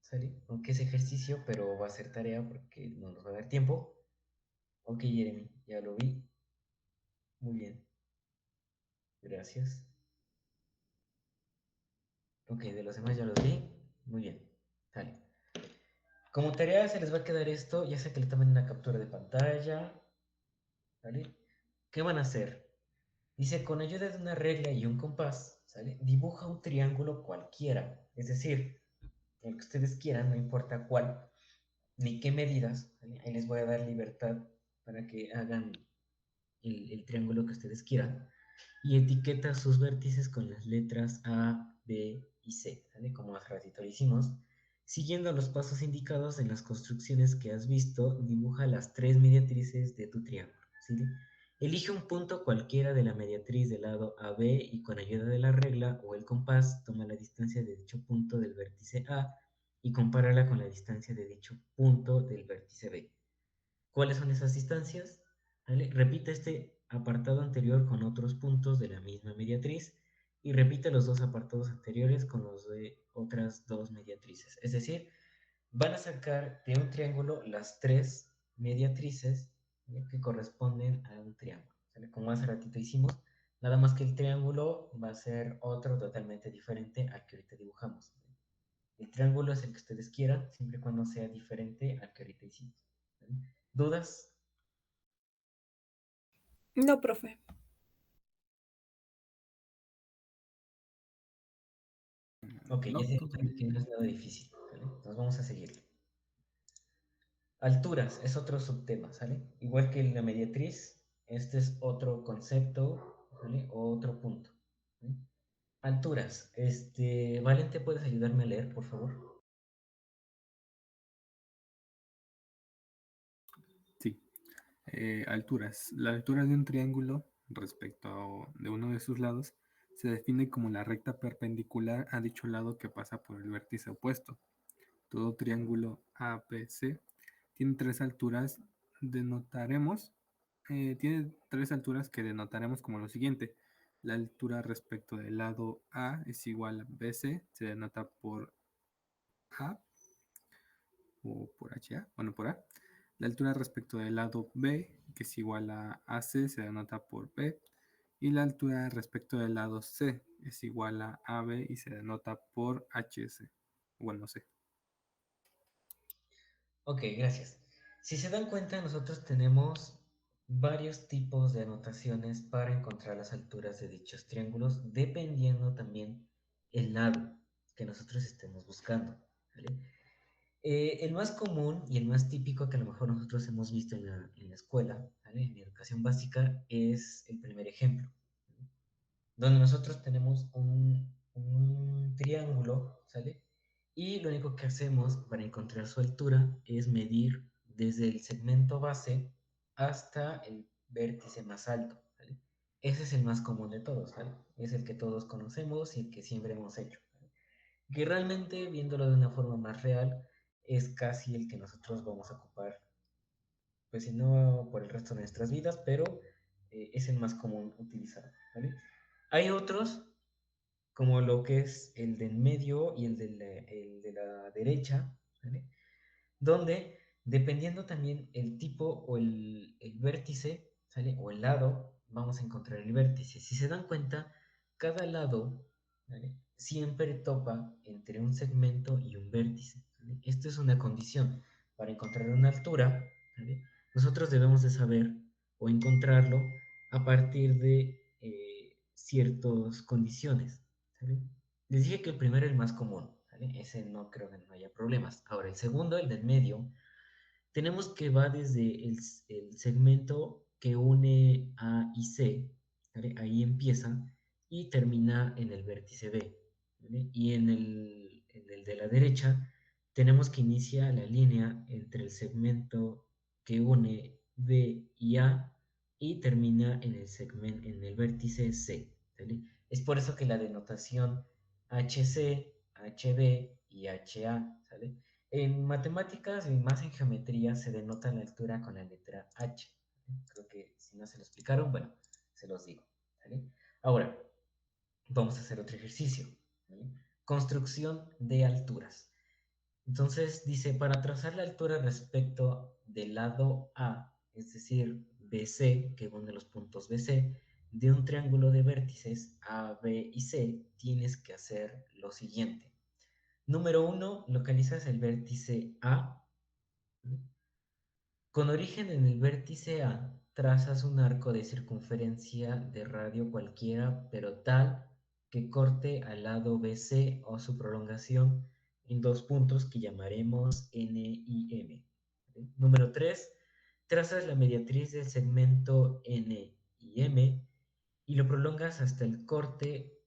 ¿sale? Aunque es ejercicio, pero va a ser tarea porque no nos va a dar tiempo. Ok, Jeremy, ya lo vi. Muy bien. Gracias. Ok, de los demás ya los vi. Muy bien. Dale. Como tarea se les va a quedar esto, ya sea que le tomen una captura de pantalla, ¿vale? ¿Qué van a hacer? Dice, con ayuda de una regla y un compás, ¿sale? Dibuja un triángulo cualquiera, es decir, el que ustedes quieran, no importa cuál, ni qué medidas, ¿vale? Ahí les voy a dar libertad para que hagan el triángulo que ustedes quieran y etiqueta sus vértices con las letras A, B y C, ¿vale? Como hace ratito lo hicimos. Siguiendo los pasos indicados en las construcciones que has visto, dibuja las tres mediatrices de tu triángulo, ¿sí? Elige un punto cualquiera de la mediatriz del lado AB y con ayuda de la regla o el compás toma la distancia de dicho punto del vértice A y compárala con la distancia de dicho punto del vértice B. ¿Cuáles son esas distancias? ¿Vale? Repite este apartado anterior con otros puntos de la misma mediatriz y repite los dos apartados anteriores con los de otras dos mediatrices. Es decir, van a sacar de un triángulo las tres mediatrices, ¿vale? Que corresponden a un triángulo, ¿vale? Como hace ratito hicimos, nada más que el triángulo va a ser otro totalmente diferente al que ahorita dibujamos. ¿Vale? El triángulo es el que ustedes quieran, siempre y cuando sea diferente al que ahorita hicimos. ¿Vale? ¿Dudas? No, profe. Ok, ya No, se dieron cuenta que no es nada difícil, ¿vale? Entonces vamos a seguir. Alturas es otro subtema, ¿sale? Igual que la mediatriz, este es otro concepto, ¿vale? O otro punto. ¿Vale? Alturas, Valente, ¿puedes ayudarme a leer, por favor? sí. Alturas. La altura de un triángulo respecto de uno de sus lados se define como la recta perpendicular a dicho lado que pasa por el vértice opuesto. Todo triángulo ABC tiene tres alturas, denotaremos, tiene tres alturas que denotaremos como lo siguiente. La altura respecto del lado A es igual a BC, se denota por A o por HA, bueno, por A. La altura respecto del lado B, que es igual a AC, se denota por B. Y la altura respecto del lado C es igual a AB y se denota por HS. Bueno, C. Ok, gracias. Si se dan cuenta, nosotros tenemos varios tipos de anotaciones para encontrar las alturas de dichos triángulos, dependiendo también el lado que nosotros estemos buscando, ¿vale? El más común y el más típico que a lo mejor nosotros hemos visto en la escuela, ¿vale? En educación básica, es el primer ejemplo, ¿no? Donde nosotros tenemos un triángulo, ¿sale? Y lo único que hacemos para encontrar su altura es medir desde el segmento base hasta el vértice más alto, ¿vale? Ese es el más común de todos, ¿vale? Es el que todos conocemos y el que siempre hemos hecho, ¿vale? Que realmente, viéndolo de una forma más real, es casi el que nosotros vamos a ocupar, pues si no por el resto de nuestras vidas, pero es el más común utilizar, ¿vale? Hay otros, como lo que es el del medio y el de la derecha, ¿vale? Donde, dependiendo también el tipo o el vértice, ¿sale? O el lado, vamos a encontrar el vértice. Si se dan cuenta, cada lado, ¿vale? siempre topa entre un segmento y un vértice. ¿Vale? Esto es una condición. Para encontrar una altura, ¿vale? Nosotros debemos de saber o encontrarlo a partir de ciertas condiciones. ¿Vale? Les dije que el primero es el más común. ¿Vale? Ese no creo que no haya problemas. Ahora, el segundo, el del medio, tenemos que va desde el segmento que une A y C, ¿vale? Ahí empieza y termina en el vértice B, ¿vale? Y en el de la derecha tenemos que inicia la línea entre el segmento que une B y A y termina en el vértice C, ¿vale? Es por eso que la denotación HC, HB y HA, ¿sale? En matemáticas y más en geometría se denota la altura con la letra H. Creo que si no se lo explicaron, bueno, se los digo. ¿Vale? Ahora, vamos a hacer otro ejercicio. ¿Vale? Construcción de alturas. Entonces dice, para trazar la altura respecto del lado A, es decir, BC, que une los puntos BC, de un triángulo de vértices A, B y C, tienes que hacer lo siguiente. Número uno, localizas el vértice A. Con origen en el vértice A, trazas un arco de circunferencia de radio cualquiera, pero tal que corte al lado BC o su prolongación en dos puntos que llamaremos N y M. ¿Vale? Número 3, trazas la mediatriz del segmento N y M y lo prolongas hasta el corte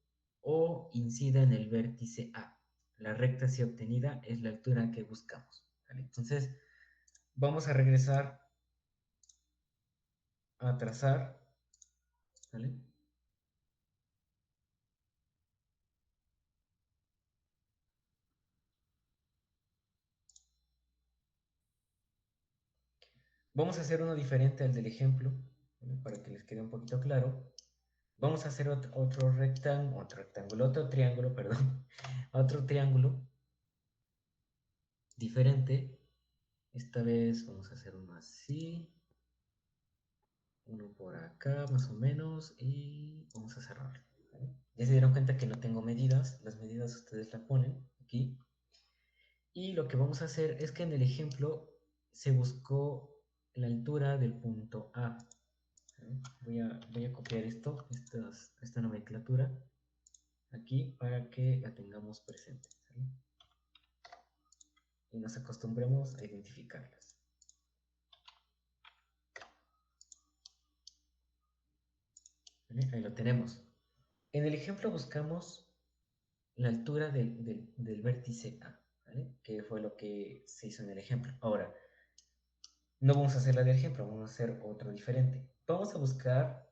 o incida en el vértice A. La recta así obtenida es la altura que buscamos. ¿Vale? Entonces, vamos a regresar a trazar, ¿vale? Vamos a hacer uno diferente al del ejemplo, ¿vale? Para que les quede un poquito claro. Vamos a hacer otro triángulo, perdón, otro triángulo diferente. Esta vez vamos a hacer uno así, uno por acá más o menos y vamos a cerrarlo. ¿Vale? Ya se dieron cuenta que no tengo medidas, las medidas ustedes las ponen aquí. Y lo que vamos a hacer es que en el ejemplo se buscó la altura del punto A. Voy a copiar esta nomenclatura aquí para que la tengamos presente. ¿Sale? Y nos acostumbremos a identificarlas. ¿Vale? Ahí lo tenemos. En el ejemplo buscamos la altura del vértice A, ¿vale? Que fue lo que se hizo en el ejemplo. Ahora, no vamos a hacer la del ejemplo, vamos a hacer otro diferente. Vamos a buscar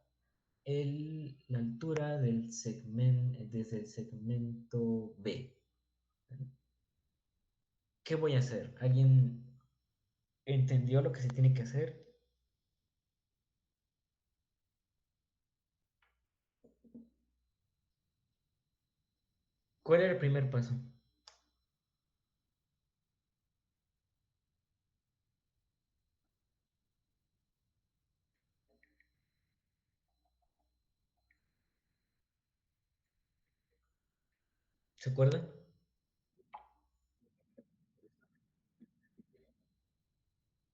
la altura del segmento, desde el segmento B. ¿Vale? ¿Qué voy a hacer? ¿Alguien entendió lo que se tiene que hacer? ¿Cuál era el primer paso? ¿Se acuerdan?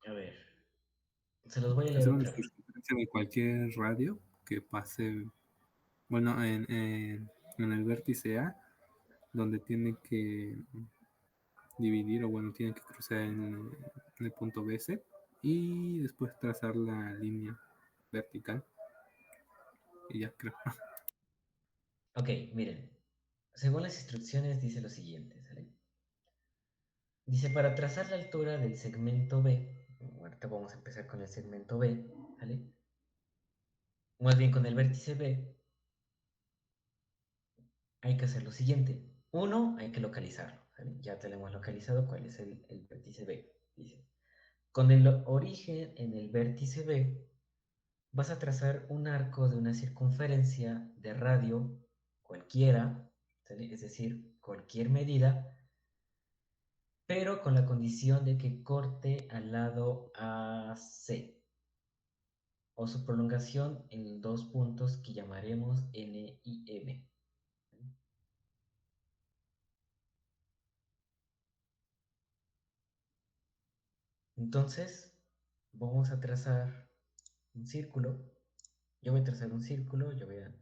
A ver, se los voy a leer Hacer una otra vez. circunferencia de cualquier radio que pase, bueno, en el vértice A, donde tiene que dividir o bueno, tiene que cruzar en el punto BC y después trazar la línea vertical. Y ya creo. Ok, miren. Según las instrucciones dice lo siguiente, ¿sale? Dice, para trazar la altura del segmento B, ahorita vamos a empezar con el segmento B, ¿vale? Más bien con el vértice B, hay que hacer lo siguiente. Uno, hay que localizarlo, ¿vale? Ya tenemos localizado cuál es el vértice B. Dice, con el origen en el vértice B, vas a trazar un arco de una circunferencia de radio cualquiera, ¿sale? Es decir, cualquier medida, pero con la condición de que corte al lado AC o su prolongación en dos puntos que llamaremos N y M. Entonces, vamos a trazar un círculo. Yo voy a trazar un círculo, yo voy a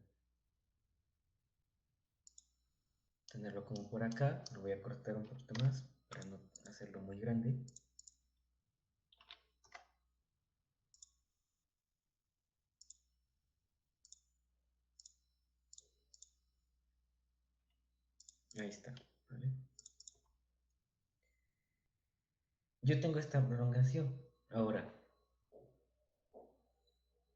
tenerlo como por acá, lo voy a cortar un poquito más para no hacerlo muy grande. Ahí está, ¿vale? Yo tengo esta prolongación. Ahora,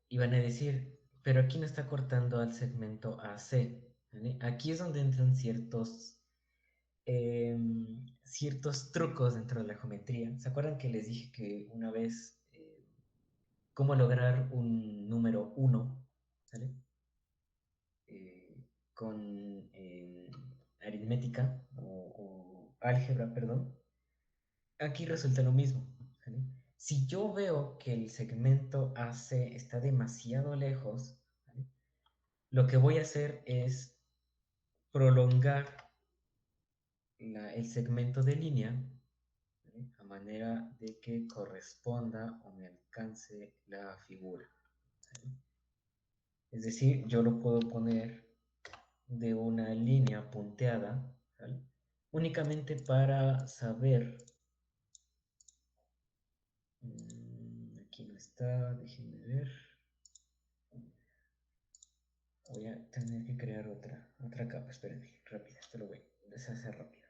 iban a decir, pero aquí no está cortando al segmento AC, ¿vale? Aquí es donde entran ciertos trucos dentro de la geometría. ¿Se acuerdan que les dije que una vez cómo lograr un número 1, ¿vale? Con aritmética o álgebra, perdón. Aquí resulta lo mismo, ¿vale? Si yo veo que el segmento AC está demasiado lejos, ¿vale? Lo que voy a hacer es prolongar el segmento de línea, ¿vale? A manera de que corresponda o me alcance la figura, ¿vale? Es decir, yo lo puedo poner de una línea punteada, ¿vale? Únicamente para saber, aquí no está, déjenme ver, voy a tener que crear otra capa, espérenme, rápido, esto lo voy a deshacer rápido.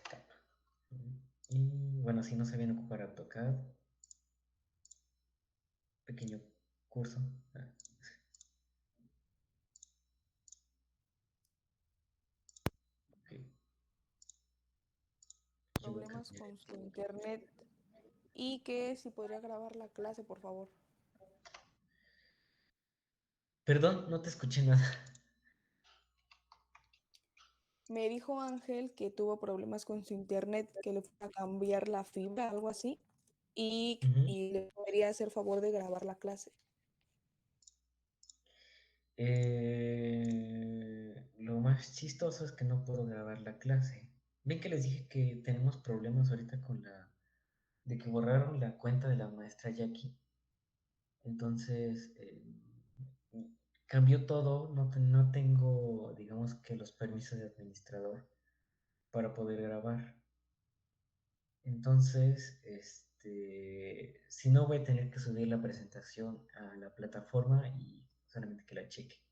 Capa. Y bueno, si no sabían ocupar AutoCAD, pequeño curso. Okay. Yo voy a Problemas cambiar. con su internet y que si podría grabar la clase, por favor. Perdón, no te escuché nada. Me dijo Ángel que tuvo problemas con su internet, que le fue a cambiar la fibra, algo así, y le podría hacer favor de grabar la clase. Lo más chistoso es que no puedo grabar la clase. Ven que les dije que tenemos problemas ahorita de que borraron la cuenta de la maestra Jackie. Entonces, cambió todo, no tengo, digamos que los permisos de administrador para poder grabar. Entonces, si no voy a tener que subir la presentación a la plataforma y solamente que la cheque.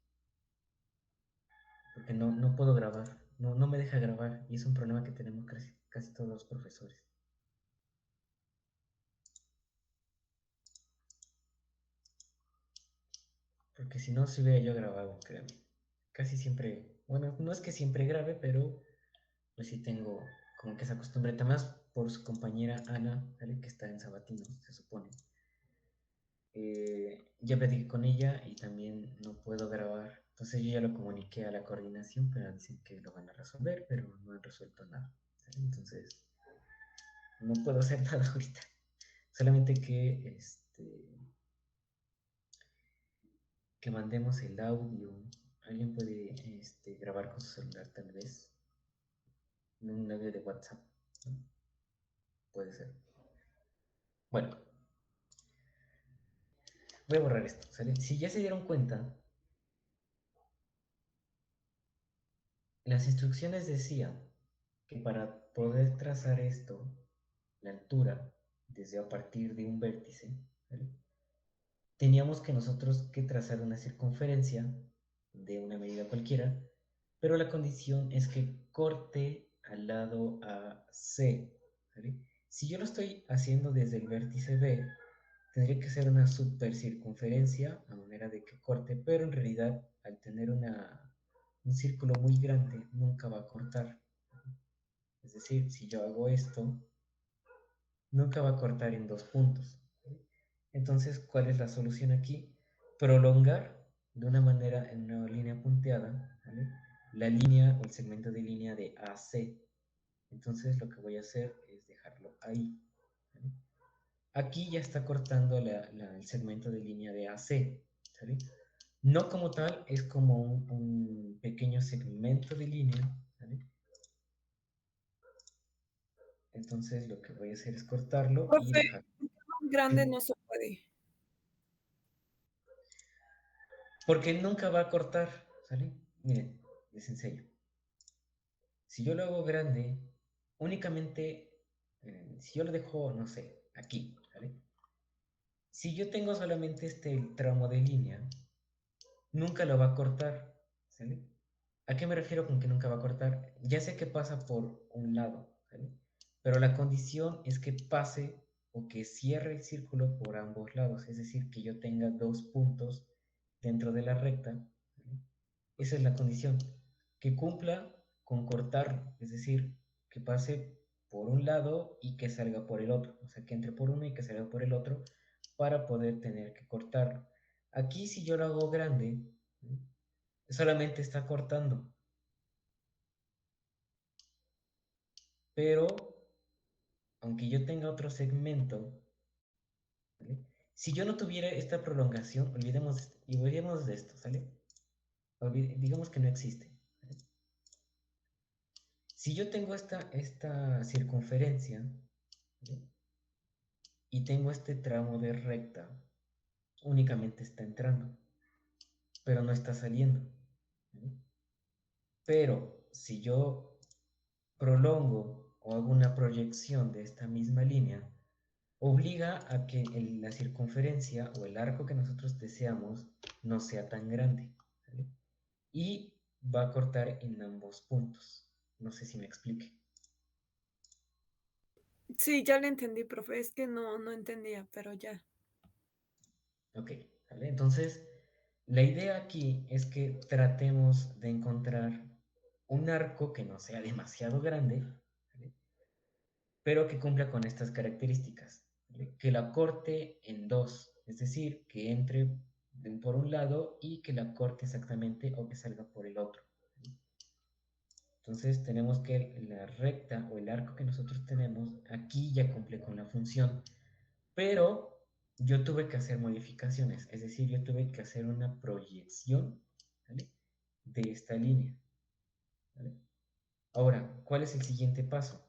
Porque no puedo grabar, no me deja grabar y es un problema que tenemos casi todos los profesores. Porque si no, se hubiera yo grabado, créanme. Casi siempre, bueno, no es que siempre grabe, pero pues sí tengo como que esa costumbre. También por su compañera Ana, ¿vale? Que está en Sabatino, se supone. Ya platiqué con ella y también no puedo grabar. Entonces yo ya lo comuniqué a la coordinación, pero dicen que lo van a resolver, pero no han resuelto nada. ¿Sale? Entonces no puedo hacer nada ahorita. Solamente que mandemos el audio. Alguien puede grabar con su celular tal vez. Un audio de WhatsApp, ¿no? Puede ser. Bueno, voy a borrar esto, ¿sale? Si ya se dieron cuenta, las instrucciones decían que para poder trazar esto, la altura, desde a partir de un vértice, ¿vale? Teníamos que nosotros que trazar una circunferencia de una medida cualquiera, pero la condición es que corte al lado AC, ¿vale? Si yo lo estoy haciendo desde el vértice B, tendría que ser una super circunferencia a manera de que corte, pero en realidad al tener un círculo muy grande nunca va a cortar. Es decir, si yo hago esto, nunca va a cortar en dos puntos. Entonces, ¿cuál es la solución aquí? Prolongar de una manera en una línea punteada, ¿vale? La línea o el segmento de línea de AC. Entonces, lo que voy a hacer es dejarlo ahí, ¿vale? Aquí ya está cortando el segmento de línea de AC, ¿sale? No como tal, es como un pequeño segmento de línea, ¿sale? Entonces lo que voy a hacer es cortarlo y Profe, dejar. más grande no se puede. Porque nunca va a cortar, ¿sale? Miren, les enseño. Si yo lo hago grande, únicamente, si yo lo dejo, no sé, aquí, ¿vale? Si yo tengo solamente este tramo de línea, nunca lo va a cortar, ¿sale? ¿A qué me refiero con que nunca va a cortar? Ya sé que pasa por un lado, ¿sale? Pero la condición es que pase o que cierre el círculo por ambos lados, es decir, que yo tenga dos puntos dentro de la recta, ¿sale? Esa es la condición, que cumpla con cortarlo, es decir, que pase por un lado y que salga por el otro, o sea, que entre por uno y que salga por el otro para poder tener que cortarlo. Aquí si yo lo hago grande, ¿sí? Solamente está cortando, pero aunque yo tenga otro segmento, ¿vale? Si yo no tuviera esta prolongación, olvidemos de esto, ¿sale? Digamos que no existe. ¿Vale? Si yo tengo esta circunferencia, ¿vale? Y tengo este tramo de recta, únicamente está entrando, pero no está saliendo. ¿Vale? Pero si yo prolongo o hago una proyección de esta misma línea, obliga a que la circunferencia o el arco que nosotros deseamos no sea tan grande, ¿vale? Y va a cortar en ambos puntos. No sé si me explique. Sí, ya le entendí, profe. Es que no entendía, pero ya. Ok, ¿vale? Entonces, la idea aquí es que tratemos de encontrar un arco que no sea demasiado grande, ¿vale? Pero que cumpla con estas características, ¿vale? Que la corte en dos, es decir, que entre por un lado y que la corte exactamente o que salga por el otro. ¿Vale? Entonces tenemos que la recta o el arco que nosotros tenemos aquí ya cumple con la función, pero yo tuve que hacer modificaciones, es decir, yo tuve que hacer una proyección, ¿vale? De esta línea, ¿vale? Ahora, ¿cuál es el siguiente paso?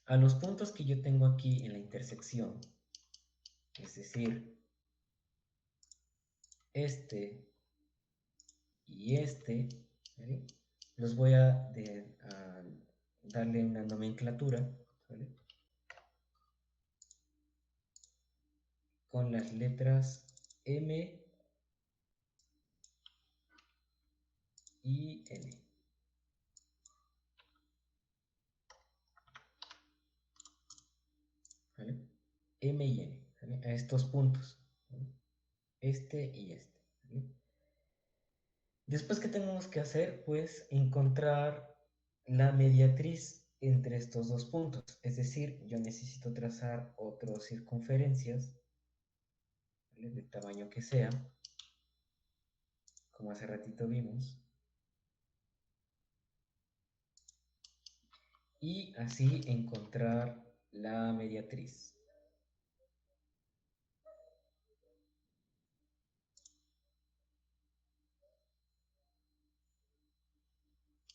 A los puntos que yo tengo aquí en la intersección, es decir, este y este, ¿vale? Los voy a darle una nomenclatura, ¿vale? Con las letras M y N, ¿vale? M y N, ¿vale? A estos puntos, ¿vale? Este y este, ¿vale? Después, ¿qué tenemos que hacer? Pues encontrar la mediatriz entre estos dos puntos. Es decir, yo necesito trazar otras circunferencias, ¿vale? Del tamaño que sea, como hace ratito vimos. Y así encontrar la mediatriz.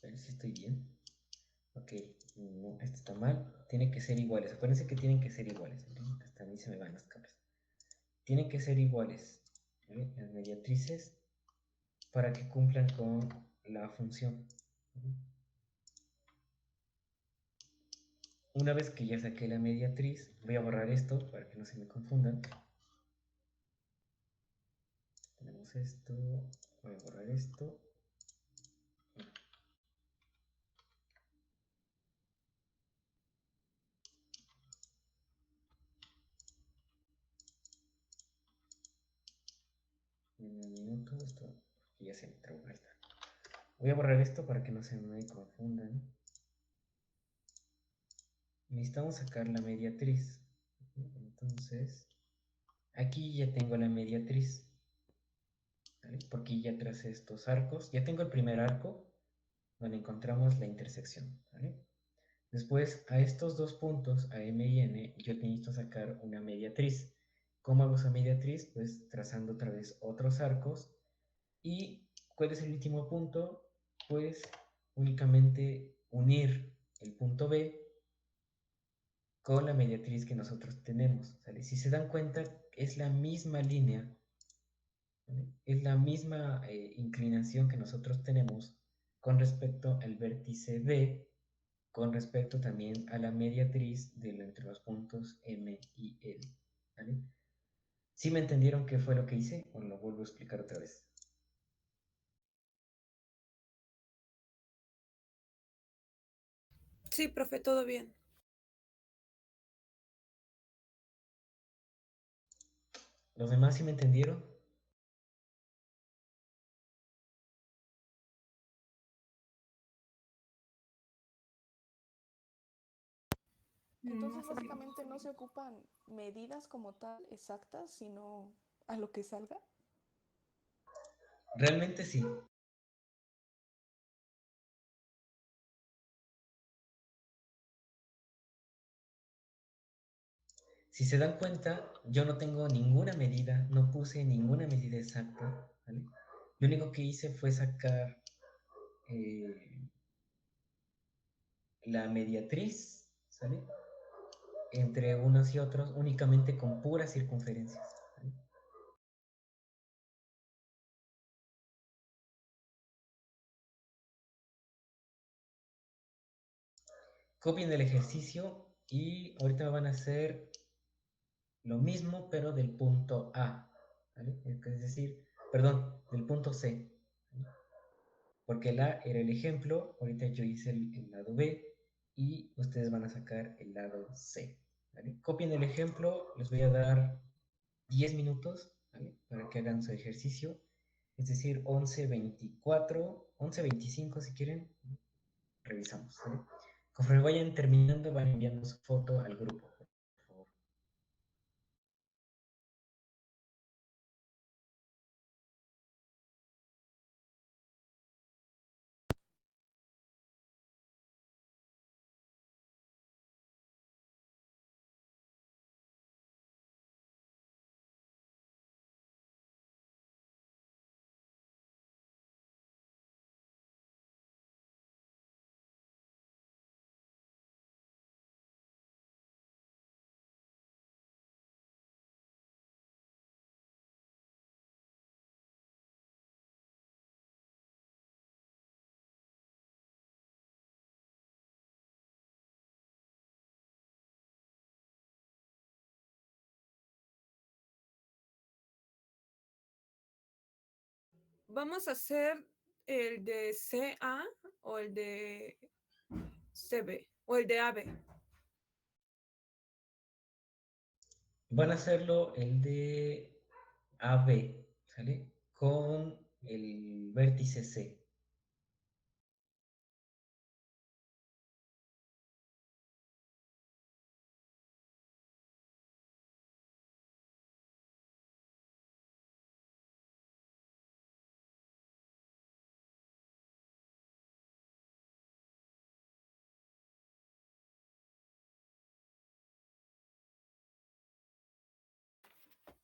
A ver si estoy bien. Ok, no, esto está mal. Tiene que ser iguales. Acuérdense que tienen que ser iguales. ¿Vale? Hasta a mí se me van las cabras. Tienen que ser iguales, ¿vale? Las mediatrices para que cumplan con la función. ¿Vale? Una vez que ya saqué la mediatriz, voy a borrar esto para que no se me confundan. Tenemos esto. Voy a borrar esto. En un minuto, esto ya se me trabó. Ahí está. Voy a borrar esto para que no se me confundan. Necesitamos sacar la mediatriz. Entonces, aquí ya tengo la mediatriz, ¿vale? Porque ya tracé estos arcos. Ya tengo el primer arco donde encontramos la intersección, ¿vale? Después, a estos dos puntos, a M y N, yo necesito sacar una mediatriz. ¿Cómo hago esa mediatriz? Pues trazando otra vez otros arcos. ¿Y cuál es el último punto? Pues únicamente unir el punto B con la mediatriz que nosotros tenemos, ¿sale? Si se dan cuenta, es la misma línea, ¿vale? Es la misma inclinación que nosotros tenemos con respecto al vértice B, con respecto también a la mediatriz entre los puntos M y L, ¿vale? ¿Sí me entendieron qué fue lo que hice? O lo vuelvo a explicar otra vez. Sí, profe, todo bien. ¿Los demás sí me entendieron? Entonces, básicamente no se ocupan medidas como tal exactas, sino a lo que salga. Realmente sí. Si se dan cuenta, yo no tengo ninguna medida, no puse ninguna medida exacta, ¿vale? Lo único que hice fue sacar la mediatriz, ¿sale? Entre unos y otros, únicamente con puras circunferencias, ¿vale? Copien el ejercicio y ahorita van a hacer lo mismo, pero del punto A, ¿vale? Es decir, perdón, del punto C, ¿vale? Porque el A era el ejemplo, ahorita yo hice el lado B y ustedes van a sacar el lado C, ¿vale? Copien el ejemplo, les voy a dar 10 minutos, ¿vale? Para que hagan su ejercicio, es decir, 11:24, 11:25 si quieren, revisamos, ¿vale? Conforme vayan terminando, van enviando su foto al grupo, por favor. Vamos a hacer el de CA o el de CB o el de AB. Van a hacerlo el de AB, ¿sale? Con el vértice C.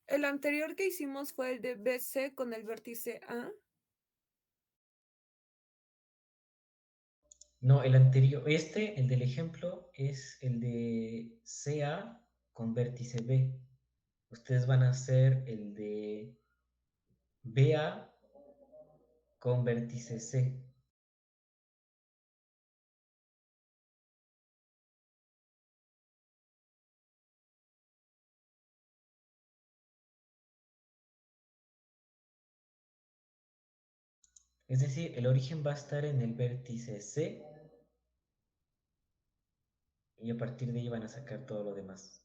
El anterior que hicimos fue el de BC con el vértice A. No, el anterior, el del ejemplo, es el de CA con vértice B. Ustedes van a hacer el de BA con vértice C. Es decir, el origen va a estar en el vértice C y a partir de ahí van a sacar todo lo demás.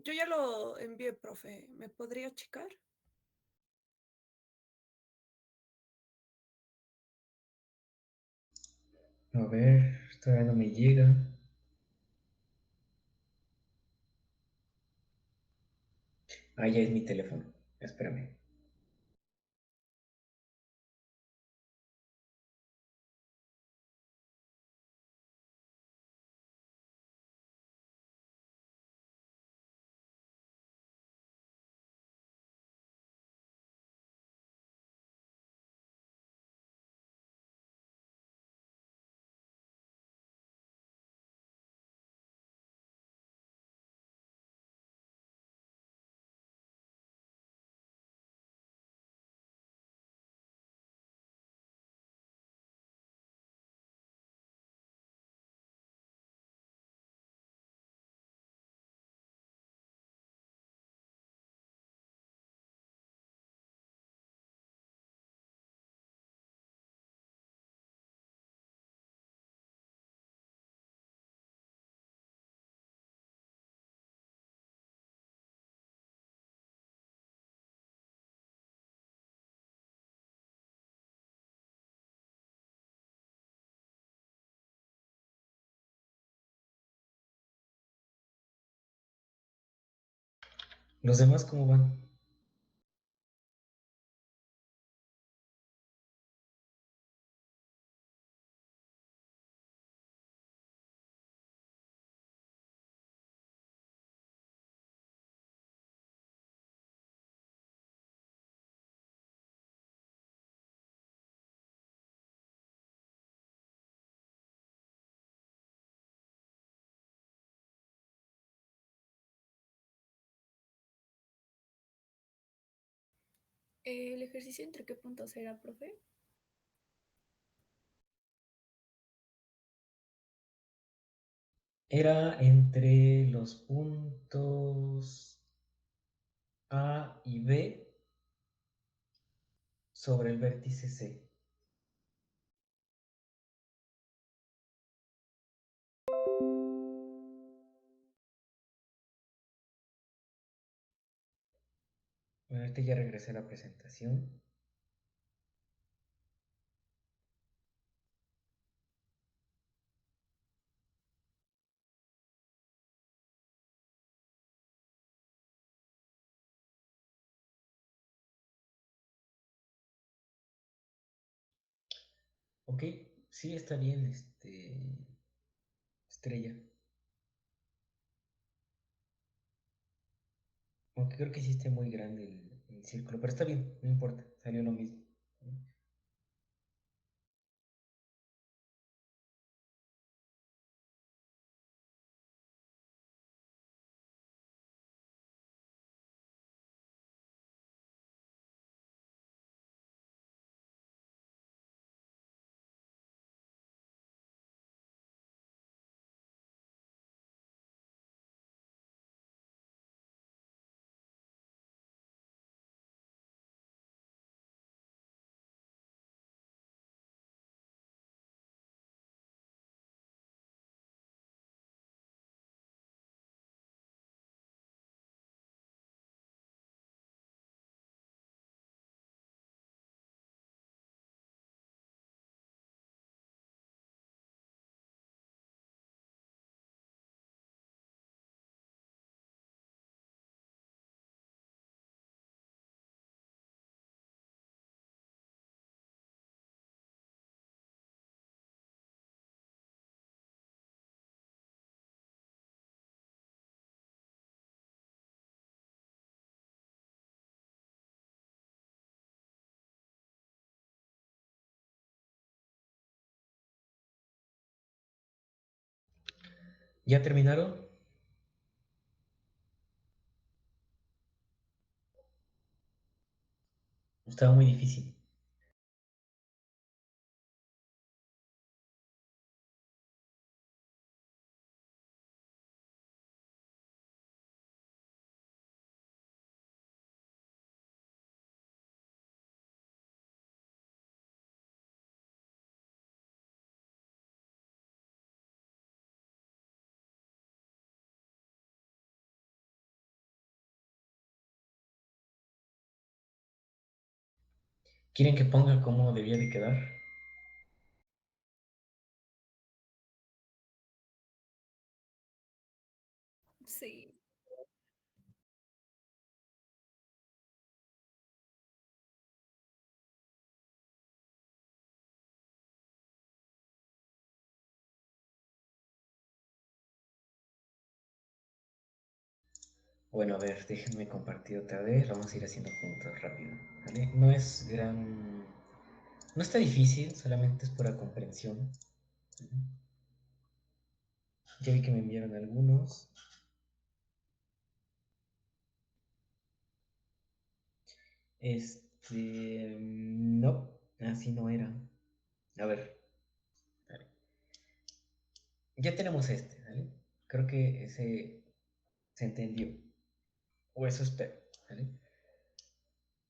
Yo ya lo envié, profe. ¿Me podría checar? A ver, todavía no me llega. Ah, ya es mi teléfono. Espérame. ¿Los demás cómo van? ¿El ejercicio entre qué puntos era, profe? Era entre los puntos A y B sobre el vértice C. Bueno, ahorita ya regresé a la presentación. Ok, sí está bien, Estrella. Aunque creo que sí está muy grande el círculo, pero está bien, no importa, salió lo mismo. ¿Ya terminaron? Estaba muy difícil. ¿Quieren que ponga cómo debía de quedar? Sí. Bueno, a ver, déjenme compartir otra vez. Lo vamos a ir haciendo juntos rápido, ¿vale? No es gran... No está difícil, solamente es pura comprensión. Ya vi que me enviaron algunos. No, así no era. A ver, vale. Ya tenemos este, ¿vale? Creo que ese se entendió. O eso espero, ¿vale?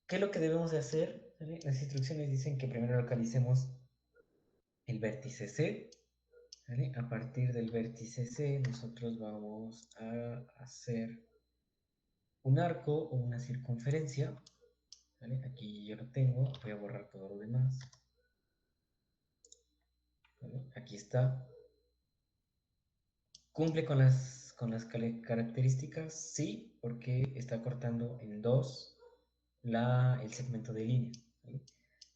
¿Qué es lo que debemos de hacer? ¿Vale? Las instrucciones dicen que primero localicemos el vértice C, ¿vale? A partir del vértice C nosotros vamos a hacer un arco o una circunferencia, ¿vale? Aquí yo lo tengo, voy a borrar todo lo demás, ¿vale? Aquí está. ¿Cumple con las características? Sí, porque está cortando en dos el segmento de línea, ¿vale?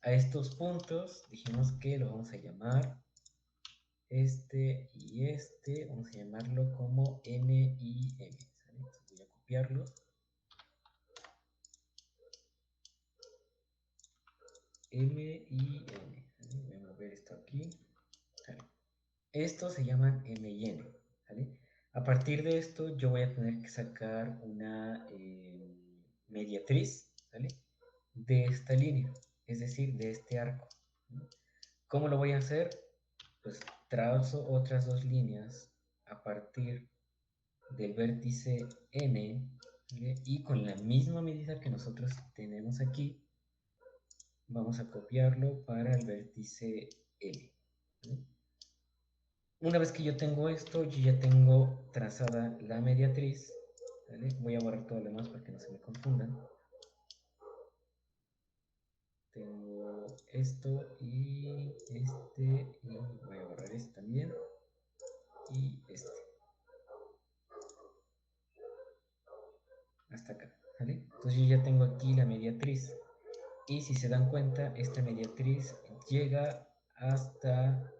A estos puntos dijimos que lo vamos a llamar este y este, vamos a llamarlo como N y M, ¿sale? Entonces voy a copiarlo. M y N, ¿sale? Voy a mover esto aquí, ¿sale? Estos se llaman M y N, ¿vale? A partir de esto yo voy a tener que sacar una mediatriz, ¿vale? De esta línea, es decir, de este arco, ¿no? ¿Cómo lo voy a hacer? Pues trazo otras dos líneas a partir del vértice N, ¿vale? Y con la misma medida que nosotros tenemos aquí, vamos a copiarlo para el vértice L, ¿vale? Una vez que yo tengo esto, yo ya tengo trazada la mediatriz, ¿vale? Voy a borrar todo lo demás para que no se me confundan. Tengo esto y este, y voy a borrar este también, y este. Hasta acá, ¿vale? Entonces yo ya tengo aquí la mediatriz. Y si se dan cuenta, esta mediatriz llega hasta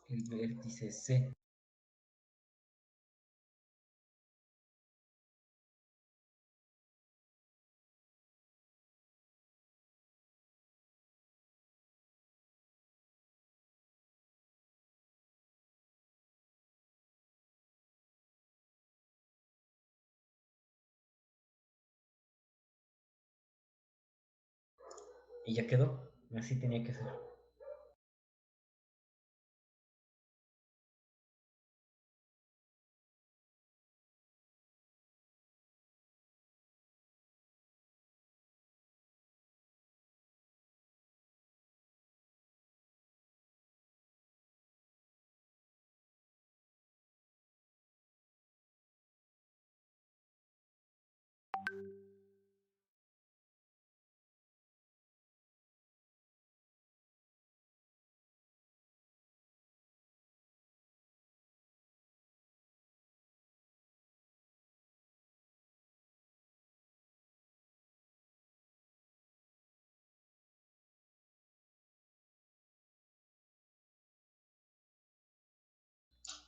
el vértice C. Y ya quedó. Así tenía que ser.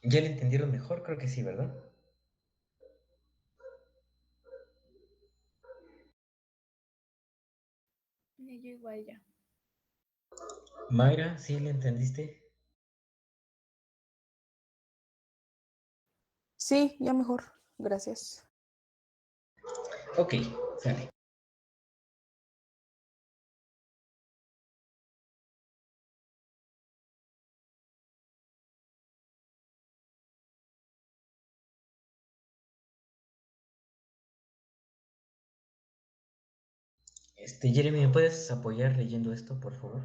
¿Ya le entendieron mejor? Creo que sí, ¿verdad? Y yo igual ya. Mayra, ¿sí le entendiste? Sí, ya mejor. Gracias. Ok, sale. Jeremy, ¿me puedes apoyar leyendo esto, por favor?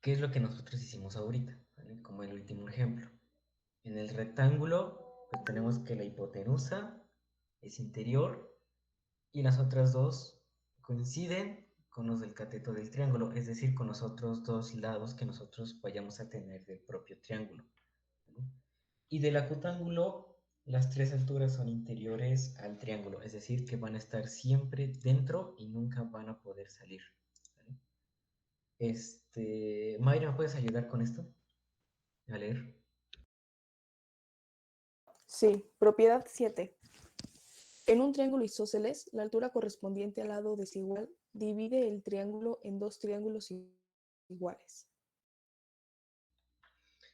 ¿Qué es lo que nosotros hicimos ahorita? ¿Vale? Como el último ejemplo. En el rectángulo, pues tenemos que la hipotenusa es interior y las otras dos coinciden con los del cateto del triángulo, es decir, con los otros dos lados que nosotros vayamos a tener del propio triángulo. ¿No? Y del acutángulo, las tres alturas son interiores al triángulo, es decir, que van a estar siempre dentro y nunca van a poder salir. ¿Vale? Mayra, ¿me puedes ayudar con esto? A leer. Sí, propiedad 7. En un triángulo isósceles, la altura correspondiente al lado desigual divide el triángulo en dos triángulos iguales.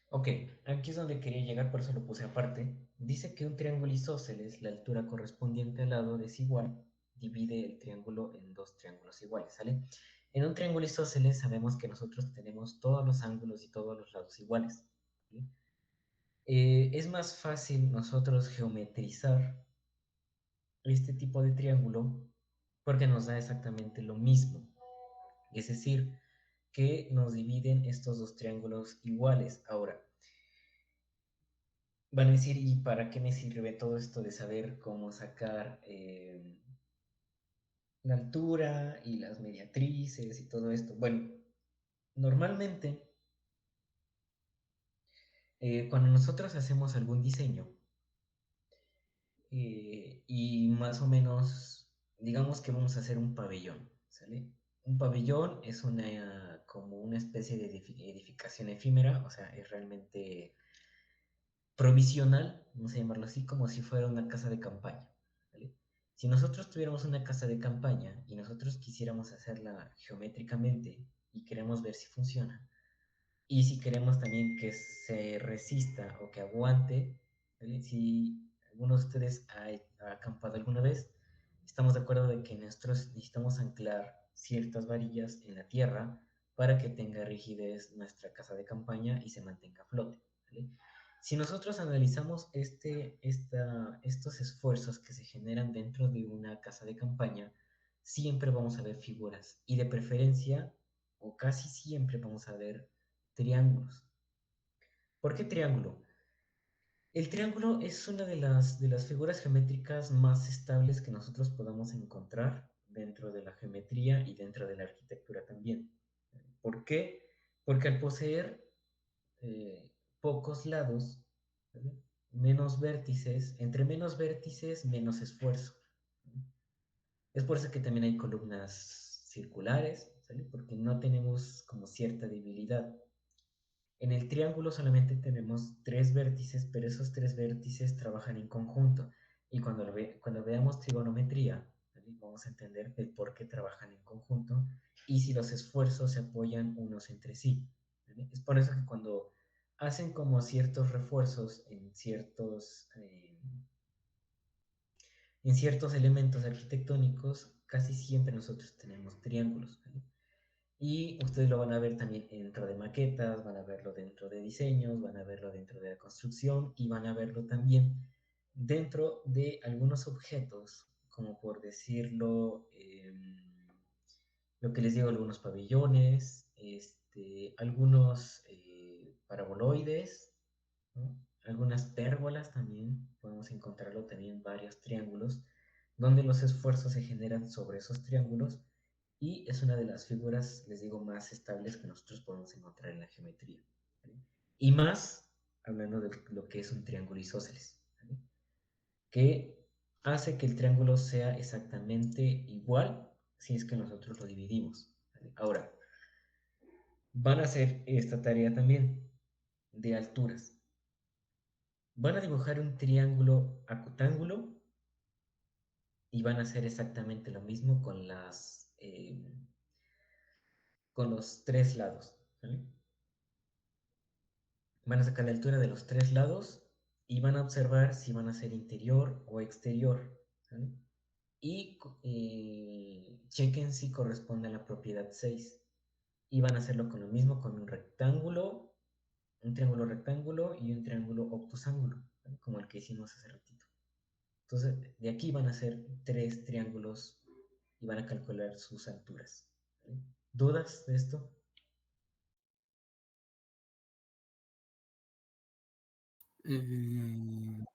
Ok, aquí es donde quería llegar, por eso lo puse aparte. Dice que un triángulo isósceles, la altura correspondiente al lado desigual, divide el triángulo en dos triángulos iguales, ¿sale? En un triángulo isósceles sabemos que nosotros tenemos todos los ángulos y todos los lados iguales. ¿Sí? Es más fácil nosotros geometrizar este tipo de triángulo porque nos da exactamente lo mismo. Es decir, que nos dividen estos dos triángulos iguales. Ahora, van a decir, ¿y para qué me sirve todo esto de saber cómo sacar la altura y las mediatrices y todo esto? Bueno, normalmente cuando nosotros hacemos algún diseño y más o menos, digamos que vamos a hacer un pabellón, ¿sale? Un pabellón es como una especie de edificación efímera, o sea, es realmente provisional, vamos a llamarlo así, como si fuera una casa de campaña. ¿Vale? Si nosotros tuviéramos una casa de campaña y nosotros quisiéramos hacerla geométricamente y queremos ver si funciona, y si queremos también que se resista o que aguante, ¿vale? Si alguno de ustedes ha acampado alguna vez, estamos de acuerdo de que nosotros necesitamos anclar ciertas varillas en la tierra para que tenga rigidez nuestra casa de campaña y se mantenga a flote. ¿Vale? Si nosotros analizamos estos esfuerzos que se generan dentro de una casa de campaña, siempre vamos a ver figuras y de preferencia, o casi siempre vamos a ver triángulos. ¿Por qué triángulo? El triángulo es una de las figuras geométricas más estables que nosotros podamos encontrar dentro de la geometría y dentro de la arquitectura también. ¿Por qué? Porque al poseer pocos lados, ¿vale? Menos vértices, entre menos vértices, menos esfuerzo. Es por eso que también hay columnas circulares, ¿sale? Porque no tenemos como cierta debilidad. En el triángulo solamente tenemos tres vértices, pero esos tres vértices trabajan en conjunto. Y cuando veamos trigonometría, ¿vale? Vamos a entender el por qué trabajan en conjunto y si los esfuerzos se apoyan unos entre sí. ¿Vale? Es por eso que cuando hacen como ciertos refuerzos en ciertos elementos arquitectónicos, casi siempre nosotros tenemos triángulos. ¿Vale? Y ustedes lo van a ver también dentro de maquetas, van a verlo dentro de diseños, van a verlo dentro de la construcción y van a verlo también dentro de algunos objetos, como por decirlo, lo que les digo, algunos pabellones, algunos paraboloides, ¿no? Algunas pérgolas también, podemos encontrarlo también en varios triángulos, donde los esfuerzos se generan sobre esos triángulos y es una de las figuras, les digo, más estables que nosotros podemos encontrar en la geometría. ¿Vale? Y más hablando de lo que es un triángulo isósceles, ¿vale? Que hace que el triángulo sea exactamente igual si es que nosotros lo dividimos. ¿Vale? Ahora, van a hacer esta tarea también de alturas. Van a dibujar un triángulo acutángulo y van a hacer exactamente lo mismo con los tres lados. ¿Vale? Van a sacar la altura de los tres lados y van a observar si van a ser interior o exterior. ¿Vale? Y chequen si corresponde a la propiedad 6. Y van a hacerlo con lo mismo, con un rectángulo, un triángulo rectángulo y un triángulo obtusángulo, ¿vale? Como el que hicimos hace ratito. Entonces, de aquí van a ser tres triángulos y van a calcular sus alturas. ¿Vale? ¿Dudas de esto? Eh,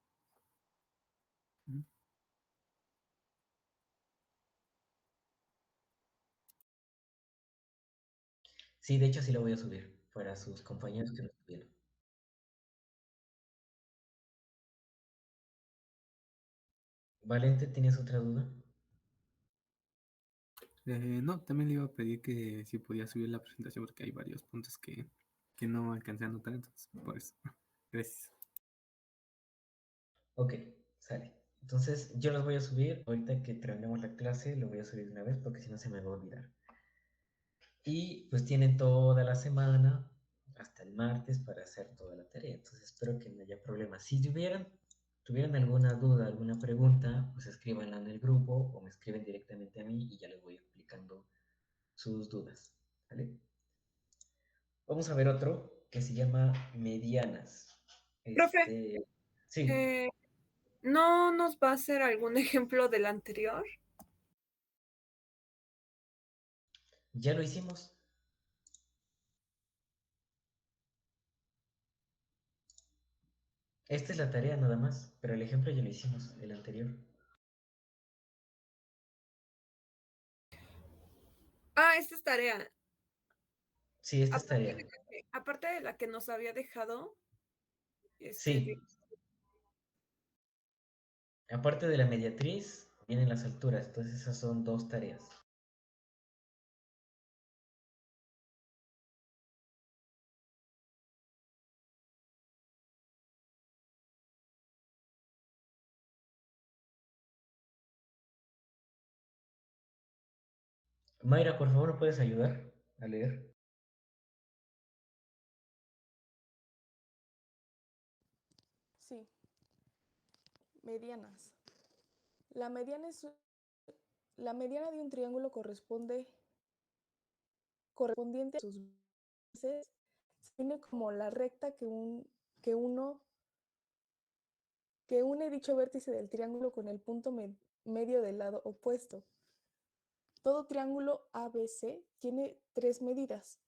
Sí, de hecho sí lo voy a subir para sus compañeros que lo subieron. Valente, ¿tienes otra duda? no, también le iba a pedir que si podía subir la presentación porque hay varios puntos que no alcancé a anotar, entonces por eso. Gracias. Ok, sale. Entonces yo los voy a subir. Ahorita que terminemos la clase, lo voy a subir de una vez porque si no se me va a olvidar. Y pues tienen toda la semana hasta el martes para hacer toda la tarea. Entonces espero que no haya problema. Si tuvieran alguna duda, alguna pregunta, pues escríbanla en el grupo o me escriben directamente a mí y ya les voy explicando sus dudas. ¿Vale? Vamos a ver otro que se llama medianas. Profe, Sí, eh, ¿no nos va a hacer algún ejemplo del anterior? ya lo hicimos. Esta es la tarea nada más, pero el ejemplo ya lo hicimos, el anterior. Esta es tarea. Sí, esta es Aparte tarea. de aparte de la que nos había dejado, Sí, aparte de la mediatriz, vienen las alturas, entonces esas son dos tareas. Mayra, por favor, ¿me puedes ayudar a leer? Sí, medianas. La mediana, la mediana de un triángulo correspondiente a sus bases se define como la recta que, uno, que une dicho vértice del triángulo con el punto medio del lado opuesto. Todo triángulo ABC tiene tres medidas.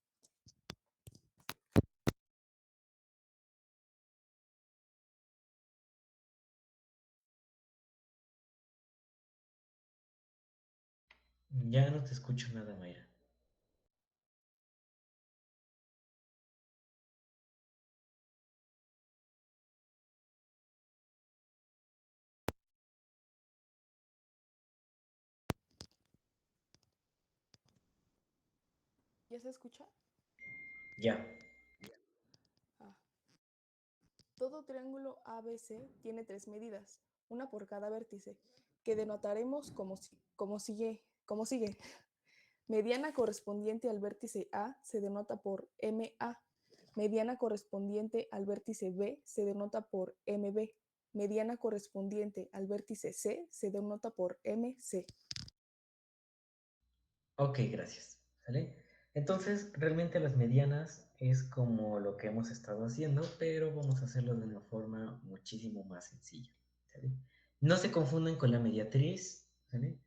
Ya no te escucho nada, Mayra. ¿Ya se escucha? Ya. Ah. Todo triángulo ABC tiene tres medidas, una por cada vértice, que denotaremos como sigue. Mediana correspondiente al vértice A se denota por MA. Mediana correspondiente al vértice B se denota por MB. Mediana correspondiente al vértice C se denota por MC. Ok, gracias. ¿Sale? Entonces, realmente las medianas es como lo que hemos estado haciendo, pero vamos a hacerlo de una forma muchísimo más sencilla. ¿Sale? No se confundan con la mediatriz, ¿sale?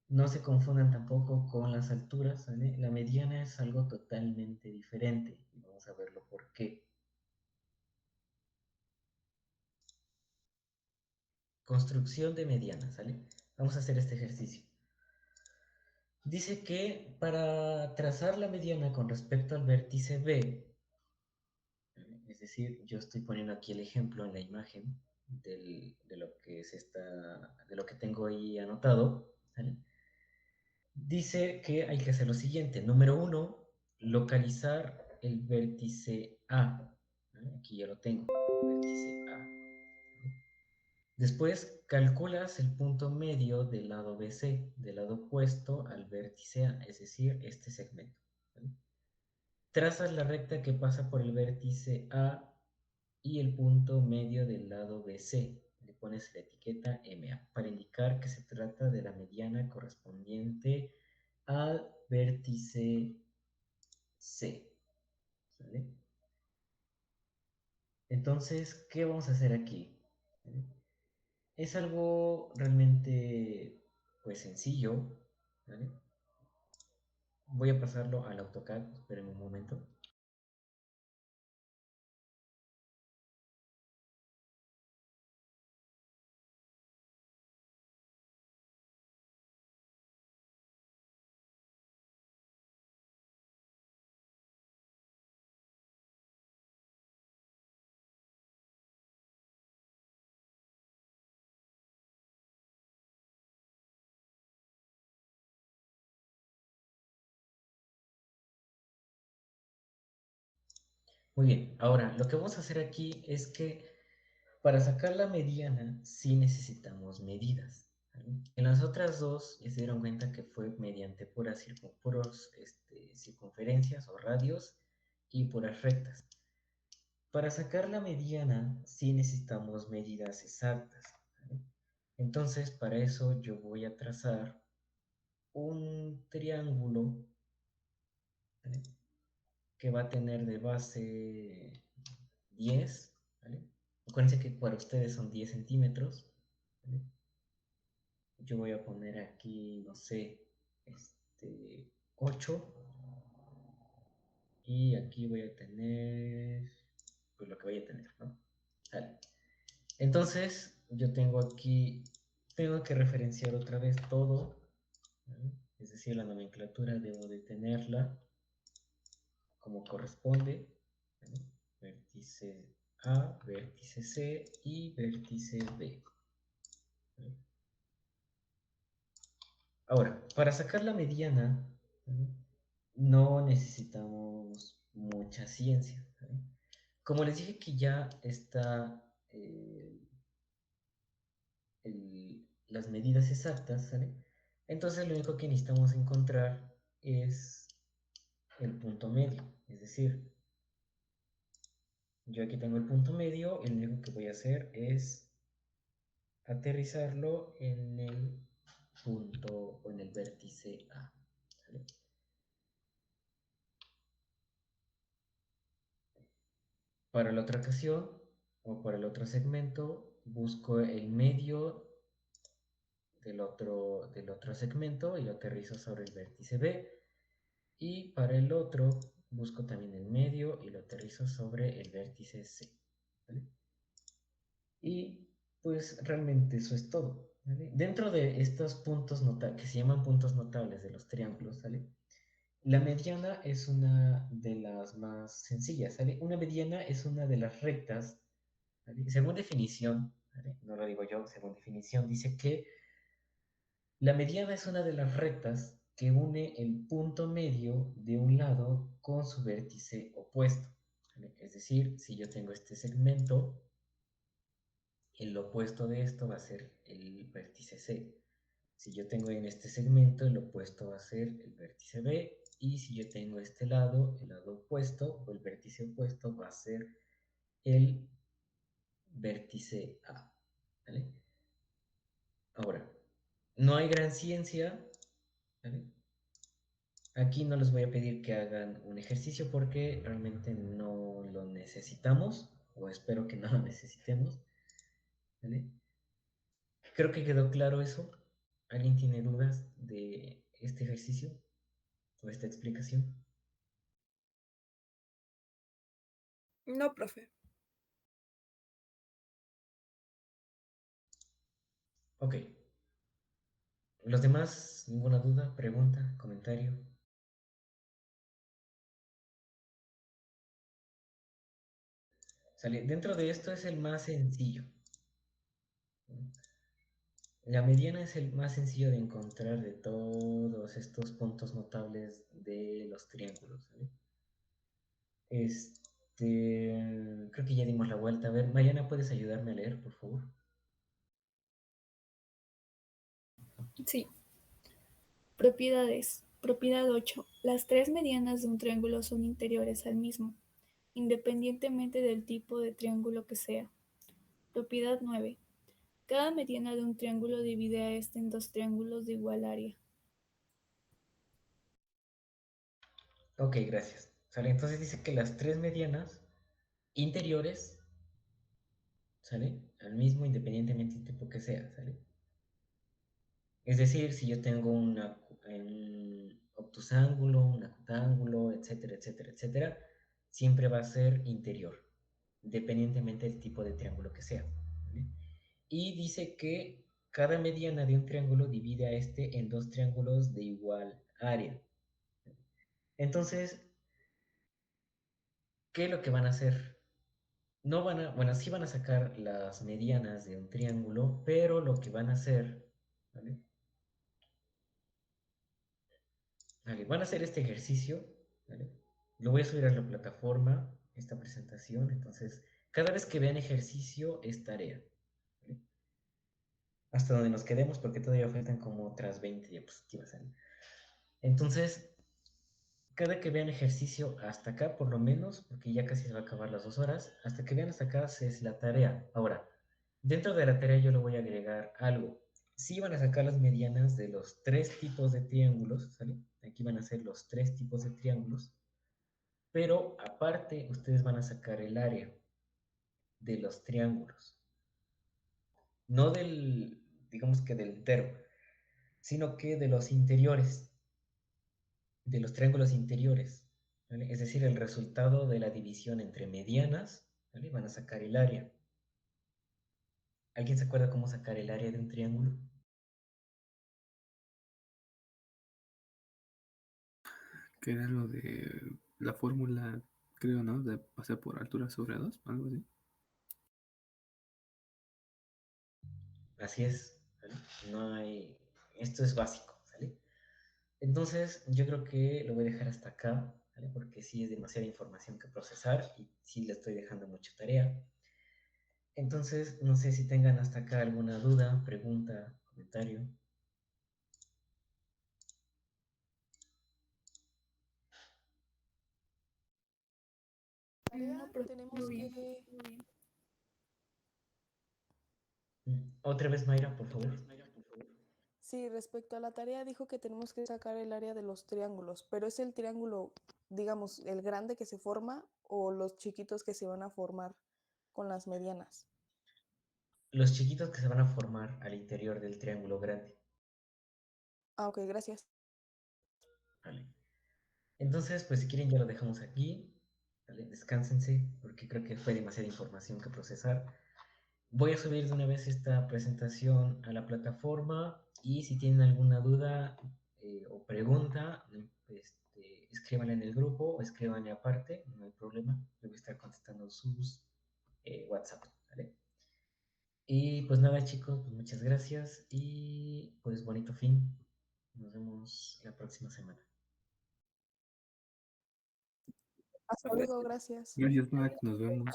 No se confundan tampoco con las alturas, ¿sale? La mediana es algo totalmente diferente y vamos a verlo por qué. Construcción de mediana, ¿sale? Vamos a hacer este ejercicio. Dice que para trazar la mediana con respecto al vértice B, es decir, yo estoy poniendo aquí el ejemplo en la imagen de lo que de lo que tengo ahí anotado, ¿sale? Dice que hay que hacer lo siguiente. Número uno, localizar el vértice A. ¿Vale? Aquí ya lo tengo, vértice A. Después calculas el punto medio del lado BC, del lado opuesto al vértice A, es decir, este segmento. ¿Vale? Trazas la recta que pasa por el vértice A y el punto medio del lado BC. Le pones la etiqueta MA para indicar que se trata de la mediana correspondiente al vértice C. ¿Vale? Entonces, ¿qué vamos a hacer aquí? ¿Vale? Es algo realmente pues sencillo. ¿Vale? Voy a pasarlo al AutoCAD, espérenme un momento. Muy bien, ahora lo que vamos a hacer aquí es que para sacar la mediana sí necesitamos medidas. ¿Vale? En las otras dos ya se dieron cuenta que fue mediante puras, circunferencias o radios y puras rectas. Para sacar la mediana sí necesitamos medidas exactas. ¿Vale? Entonces para eso yo voy a trazar un triángulo, ¿vale? Que va a tener de base 10, ¿vale? Acuérdense que para ustedes son 10 centímetros, ¿vale? Yo voy a poner aquí, no sé, 8, y aquí voy a tener, pues lo que voy a tener, ¿no? Vale. Entonces, yo tengo aquí, tengo que referenciar otra vez todo, ¿vale? Es decir, la nomenclatura debo de tenerla como corresponde, ¿vale? Vértice A, vértice C y vértice B. ¿Vale? Ahora, para sacar la mediana, ¿vale? No necesitamos mucha ciencia, ¿vale? Como les dije que ya está las medidas exactas, ¿sale? Entonces lo único que necesitamos encontrar es el punto medio. Es decir, yo aquí tengo el punto medio y lo único que voy a hacer es aterrizarlo en el punto o en el vértice A. ¿Sale? Para la otra ocasión o para el otro segmento busco el medio del otro segmento y lo aterrizo sobre el vértice B. Y para el otro busco también el medio y lo aterrizo sobre el vértice C. ¿Vale? Y pues realmente eso es todo. ¿Vale? Dentro de estos puntos que se llaman puntos notables de los triángulos, ¿vale? La mediana es una de las más sencillas. ¿Vale? Una mediana es una de las rectas. ¿Vale? Según definición, ¿vale? No lo digo yo, según definición, dice que la mediana es una de las rectas que une el punto medio de un lado con su vértice opuesto. ¿Vale? Es decir, si yo tengo este segmento, el opuesto de esto va a ser el vértice C. Si yo tengo en este segmento, el opuesto va a ser el vértice B. Y si yo tengo este lado, el lado opuesto o el vértice opuesto va a ser el vértice A. ¿Vale? Ahora, no hay gran ciencia, ¿vale? Aquí no les voy a pedir que hagan un ejercicio porque realmente no lo necesitamos, o espero que no lo necesitemos, ¿vale? Creo que quedó claro eso. ¿Alguien tiene dudas de este ejercicio o esta explicación? No, profe. Ok. ¿Los demás, ninguna duda, pregunta, comentario? ¿Sale? Dentro de esto es el más sencillo. La mediana es el más sencillo de encontrar de todos estos puntos notables de los triángulos. ¿Vale? Creo que ya dimos la vuelta. A ver, Mariana, ¿puedes ayudarme a leer, por favor? Sí. Propiedades. Propiedad 8. Las tres medianas de un triángulo son interiores al mismo, independientemente del tipo de triángulo que sea. Propiedad 9. Cada mediana de un triángulo divide a este en dos triángulos de igual área. Ok, gracias. ¿Sale? Entonces dice que las tres medianas interiores, ¿sale? Al mismo, independientemente del tipo que sea, ¿sale? Es decir, si yo tengo un obtusángulo, un acutángulo, etcétera, etcétera, etcétera, siempre va a ser interior, independientemente del tipo de triángulo que sea. ¿Vale? Y dice que cada mediana de un triángulo divide a este en dos triángulos de igual área. Entonces, ¿qué es lo que van a hacer? No van a, bueno, sí van a sacar las medianas de un triángulo, pero lo que van a hacer, ¿vale? Vale, van a hacer este ejercicio, ¿vale? Lo voy a subir a la plataforma, esta presentación. Entonces, cada vez que vean ejercicio es tarea. ¿Vale? Hasta donde nos quedemos, porque todavía faltan como otras 20 diapositivas. ¿Vale? Entonces, cada que vean ejercicio hasta acá, por lo menos, porque ya casi se va a acabar las 2 horas, hasta que vean hasta acá es la tarea. Ahora, dentro de la tarea yo le voy a agregar algo. Sí van a sacar las medianas de los 3 tipos de triángulos, ¿sale? Aquí van a ser los 3 tipos de triángulos, pero aparte ustedes van a sacar el área de los triángulos. No del, digamos que del entero, sino que de los interiores, de los triángulos interiores. ¿Vale? Es decir, el resultado de la división entre medianas, ¿vale? Van a sacar el área. ¿Alguien se acuerda cómo sacar el área de un triángulo? Que era lo de la fórmula, creo, ¿no? De pasar por altura sobre 2, algo así. Así es, ¿vale? No hay... Esto es básico, ¿sale? Entonces, yo creo que lo voy a dejar hasta acá, ¿vale? Porque sí es demasiada información que procesar y sí le estoy dejando mucha tarea. Entonces, no sé si tengan hasta acá alguna duda, pregunta, comentario. Tarea No, profe, tenemos todo bien, que... todo bien. Otra vez, Mayra, por favor. Sí, respecto a la tarea dijo que tenemos que sacar el área de los triángulos, pero es el triángulo, digamos, el grande que se forma o los chiquitos que se van a formar con las medianas. Los chiquitos que se van a formar al interior del triángulo grande. Ah, ok, gracias. ¿Vale? Entonces, pues si quieren ya lo dejamos aquí. ¿Vale? Descánsense, porque creo que fue demasiada información que procesar. Voy a subir de una vez esta presentación a la plataforma y si tienen alguna duda o pregunta, escríbanla en el grupo o escríbanle aparte, no hay problema. Yo voy a estar contestando sus WhatsApp. ¿Vale? Y pues nada, chicos, pues muchas gracias y pues bonito fin. Nos vemos la próxima semana. Hasta luego, gracias. Gracias, Mac. Nos vemos.